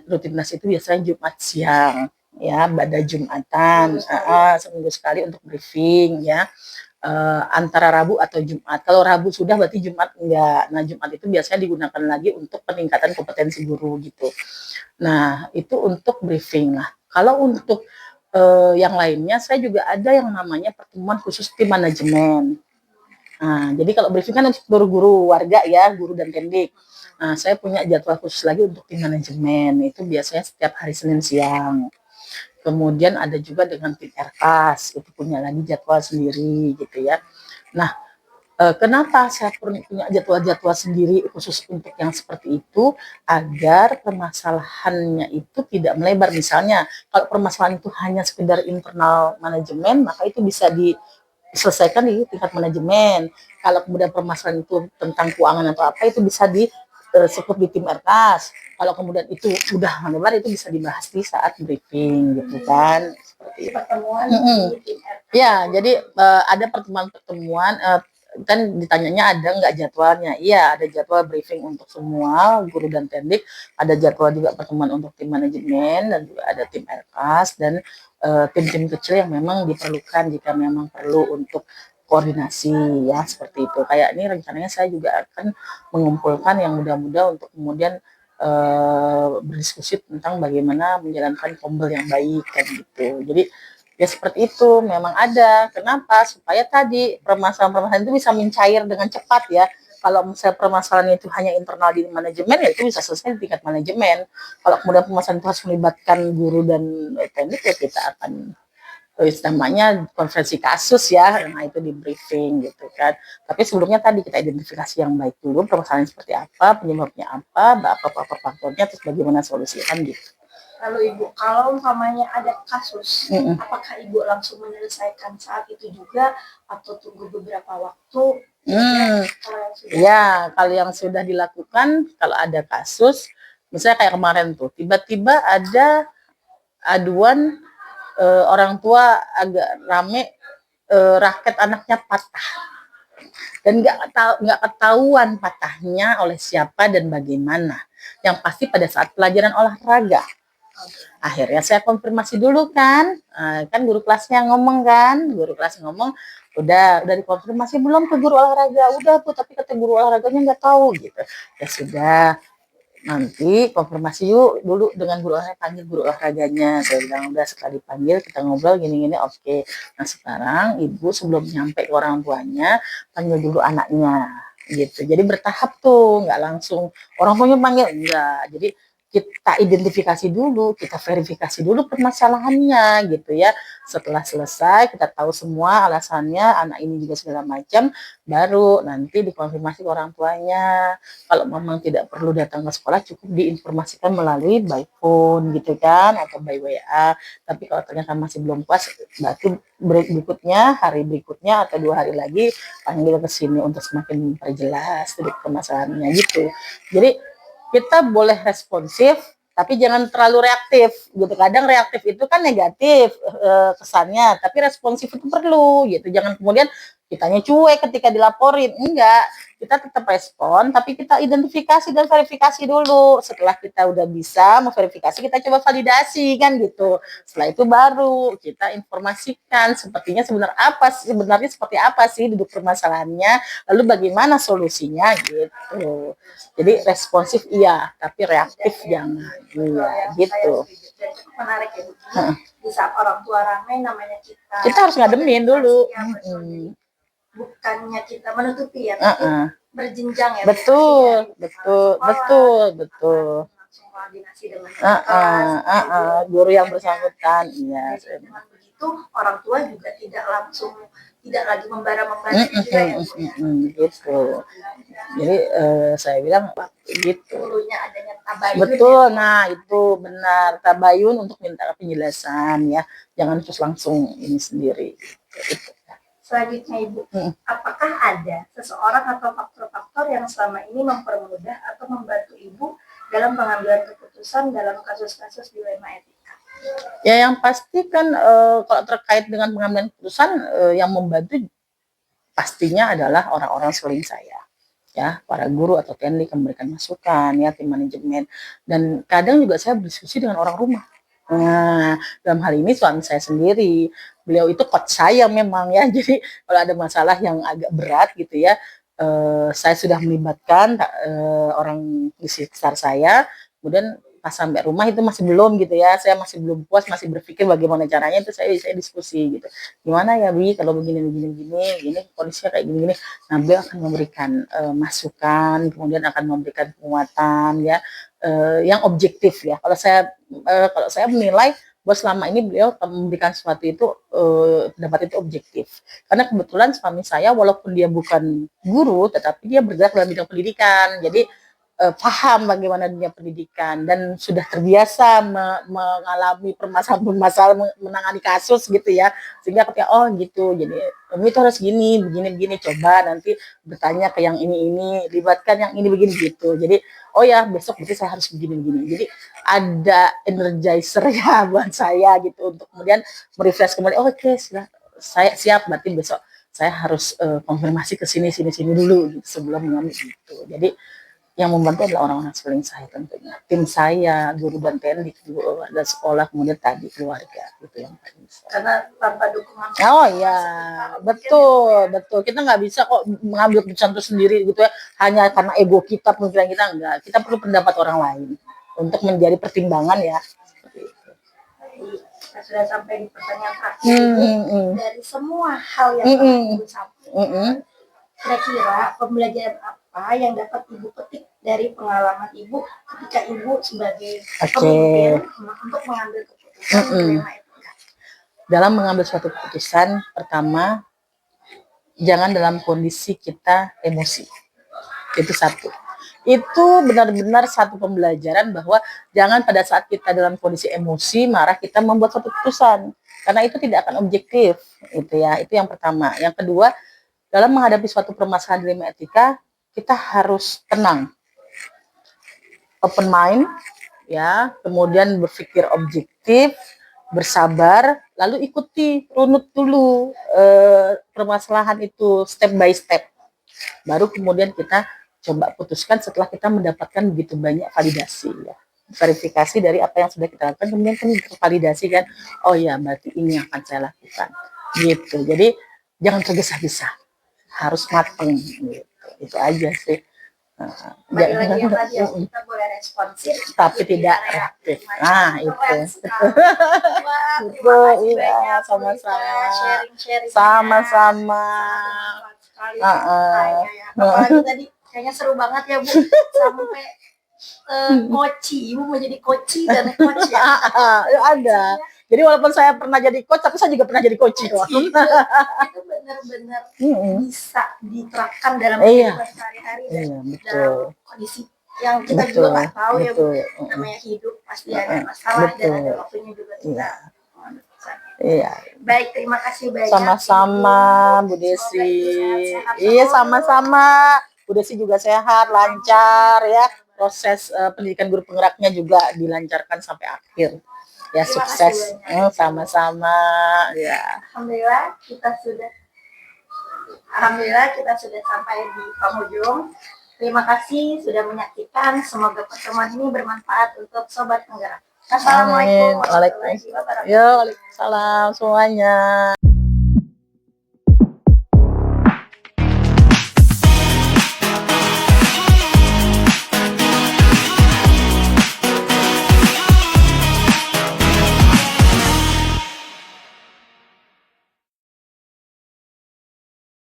rutinitas itu biasanya Jumat siang ya, pada Jumatan, seminggu sekali untuk briefing ya, antara Rabu atau Jumat. Kalau Rabu sudah berarti Jumat enggak. Nah, Jumat itu biasanya digunakan lagi untuk peningkatan kompetensi guru gitu. Nah, itu untuk briefing lah. Kalau untuk yang lainnya saya juga ada yang namanya pertemuan khusus tim manajemen. Nah, jadi kalau briefing kan untuk guru-guru warga ya, guru dan pendik. Nah, saya punya jadwal khusus lagi untuk tim manajemen, itu biasanya setiap hari Senin siang. Kemudian ada juga dengan tim RKAS, itu punya lagi jadwal sendiri gitu ya. Nah, kenapa saya punya jadwal-jadwal sendiri khusus untuk yang seperti itu, agar permasalahannya itu tidak melebar. Misalnya, kalau permasalahan itu hanya sekedar internal manajemen, maka itu bisa diselesaikan di tingkat manajemen. Kalau kemudian permasalahan itu tentang keuangan atau apa, itu bisa cukup di tim RKAS. Kalau kemudian itu sudah melebar, itu bisa dibahas di saat briefing gitu kan. Seperti itu. Pertemuan di tim RK. Ya, jadi ada pertemuan-pertemuan, kan ditanyanya ada nggak jadwalnya. Iya, ada jadwal briefing untuk semua guru dan pendik, ada jadwal juga pertemuan untuk tim manajemen, dan juga ada tim RKAS dan tim-tim kecil yang memang diperlukan jika memang perlu untuk koordinasi ya, seperti itu. Kayak ini rencananya saya juga akan mengumpulkan yang muda-muda untuk kemudian berdiskusi tentang bagaimana menjalankan kombel yang baik kan gitu. Jadi ya seperti itu memang ada. Kenapa? Supaya tadi permasalahan-permasalahan itu bisa mencair dengan cepat ya. Kalau misalnya permasalahan itu hanya internal di manajemen, ya itu bisa selesai di tingkat manajemen. Kalau kemudian permasalahan itu harus melibatkan guru dan teknik, ya kita akan namanya konferensi kasus ya, nah itu di briefing gitu kan. Tapi sebelumnya tadi kita identifikasi yang baik dulu, permasalahan seperti apa, penyebabnya apa faktornya, terus bagaimana solusinya kan gitu. Lalu Ibu, kalau umpamanya ada kasus, apakah Ibu langsung menyelesaikan saat itu juga atau tunggu beberapa waktu? Ya, kalau yang sudah dilakukan, kalau ada kasus, misalnya kayak kemarin tuh, tiba-tiba ada aduan orang tua agak rame, raket anaknya patah dan nggak ketahuan patahnya oleh siapa dan bagaimana. Yang pasti pada saat pelajaran olahraga. Akhirnya saya konfirmasi dulu kan guru kelasnya ngomong udah dikonfirmasi belum ke guru olahraga, udah Bu, tapi kata guru olahraganya nggak tahu gitu. Ya sudah, nanti konfirmasi yuk dulu dengan guru olahraga, panggil guru olahraganya. Saya bilang udah, setelah dipanggil kita ngobrol gini-gini, oke. Nah sekarang Ibu sebelum nyampe ke orang tuanya, panggil dulu anaknya gitu. Jadi bertahap tuh, nggak langsung orang tuanya panggil, enggak. Jadi kita identifikasi dulu, kita verifikasi dulu permasalahannya gitu ya. Setelah selesai, kita tahu semua alasannya, anak ini juga segala macam, baru nanti dikonfirmasi ke orang tuanya. Kalau memang tidak perlu datang ke sekolah, cukup diinformasikan melalui by phone gitu kan, atau by WA. Tapi kalau ternyata masih belum puas, berarti hari berikutnya atau 2 hari lagi panggil ke sini untuk semakin memperjelas duduk permasalahannya gitu. Jadi kita boleh responsif, tapi jangan terlalu reaktif gitu. Kadang reaktif itu kan negatif kesannya, tapi responsif itu perlu gitu. Jangan kemudian kitanya cuek ketika dilaporin, enggak. Kita tetap respon, tapi kita identifikasi dan verifikasi dulu. Setelah kita udah bisa memverifikasi, kita coba validasi kan gitu. Setelah itu baru kita informasikan sebenarnya seperti apa sih duduk permasalahannya, lalu bagaimana solusinya gitu. Jadi responsif iya, tapi reaktif jangan. Iya, gitu. Dan cukup menarik ya Bu. Di saat orang tua ramai, namanya Kita harus ngademin dulu. Bukannya kita menutupi ya, tapi berjenjang ya. Betul. Langsung koordinasi dengan Guru yang bersangkutan, iya. Dengan begitu orang tua juga tidak langsung tidak lagi membara-membara juga ya Bu ya. Gitu. Jadi saya bilang gitu. Dulunya adanya tabayun. Betul, ya. nah itu benar, tabayun untuk minta penjelasan ya, jangan terus langsung ini sendiri. Gitu. Selanjutnya Ibu, apakah ada seseorang atau faktor-faktor yang selama ini mempermudah atau membantu Ibu dalam pengambilan keputusan dalam kasus-kasus dilema etika? Ya yang pasti kan kalau terkait dengan pengambilan keputusan yang membantu pastinya adalah orang-orang sekeliling saya. Ya, para guru atau teknik yang memberikan masukan, ya tim manajemen, dan kadang juga saya berdiskusi dengan orang rumah. Nah, dalam hal ini suami saya sendiri, beliau itu coach saya memang ya, jadi kalau ada masalah yang agak berat gitu ya, saya sudah melibatkan orang di sekitar saya, kemudian pas sampai rumah itu masih belum gitu ya, saya masih belum puas, masih berpikir bagaimana caranya, itu saya diskusi gitu, gimana ya Bi kalau begini kondisinya kayak gini. Nah, beliau akan memberikan masukan, kemudian akan memberikan penguatan ya, yang objektif ya. Kalau saya menilai bahwa selama ini beliau memberikan sesuatu itu pendapat itu objektif. Karena kebetulan suami saya walaupun dia bukan guru, tetapi dia bergerak dalam bidang pendidikan. Jadi paham bagaimana dunia pendidikan dan sudah terbiasa mengalami permasalahan-permasalahan, menangani kasus gitu ya, sehingga ketika oh gitu, jadi itu harus gini, begini, coba nanti bertanya ke yang ini, libatkan yang ini begini gitu, jadi oh ya besok berarti saya harus begini, jadi ada energizer ya buat saya gitu, untuk kemudian merefresh kembali, oh, oke, saya siap, berarti besok saya harus konfirmasi ke sini dulu gitu, sebelum mengambil gitu. Jadi yang membantu adalah orang-orang sekeliling saya tentunya, tim saya, guru dan teknik, ada sekolah, kemudian tadi keluarga gitu yang paling besar. Karena tanpa dukungan. Oh ya, betul. Kita nggak bisa kok mengambil keputusan itu sendiri gitu ya, hanya karena ego kita, pemikiran kita enggak. Kita perlu pendapat orang lain untuk menjadi pertimbangan ya. Kita sudah sampai di pertanyaan terakhir. Dari semua hal yang telah Ibu sampaikan, kira-kira pembelajaran apa yang dapat Ibu petik dari pengalaman Ibu ketika Ibu sebagai pemimpin untuk mengambil keputusan dilema etika? Dalam mengambil suatu keputusan, pertama, jangan dalam kondisi kita emosi. Itu satu. Itu benar-benar satu pembelajaran bahwa jangan pada saat kita dalam kondisi emosi, marah, kita membuat suatu keputusan. Karena itu tidak akan objektif. Itu ya, itu yang pertama. Yang kedua, dalam menghadapi suatu permasalahan dilema etika, kita harus tenang, open mind, ya, kemudian berpikir objektif, bersabar, lalu ikuti, runut dulu permasalahan itu step by step. Baru kemudian kita coba putuskan setelah kita mendapatkan begitu banyak validasi, ya, verifikasi dari apa yang sudah kita lakukan, kemudian kan tervalidasi kan, oh ya berarti ini yang akan saya lakukan, gitu. Jadi jangan tergesa-gesa, harus mateng gitu. Itu aja sih. Bagi lagi yang tadi ya, kita boleh responsif tapi tidak reaktif. Nah, itu. Betul, iya, sama-sama. Sharing-sharing. Sama-sama. Apalagi tadi kayaknya seru banget ya Bu, sampai koci, Ibu mau jadi koci dan coach ya. Ada. Jadi walaupun saya pernah jadi coach, tapi saya juga pernah jadi coach. Itu benar-benar bisa diterapkan dalam kehidupan sehari-hari dan dalam kondisi yang kita juga nggak tahu ya Bu. Namanya hidup pasti ada masalah dan ada waktunya juga kita. Iya. Baik, terima kasih banyak. Sama-sama Bu Desi. Iya, sama-sama. Bu Desi juga sehat, lancar ya. Proses pendidikan guru penggeraknya juga dilancarkan sampai akhir. Ya, sukses. Sama-sama. Ya. Alhamdulillah kita sudah sampai di penghujung. Terima kasih sudah menyaksikan. Semoga pertemuan ini bermanfaat untuk sobat penggerak. Assalamualaikum warahmatullahi wabarakatuh. Waalaikumsalam semuanya.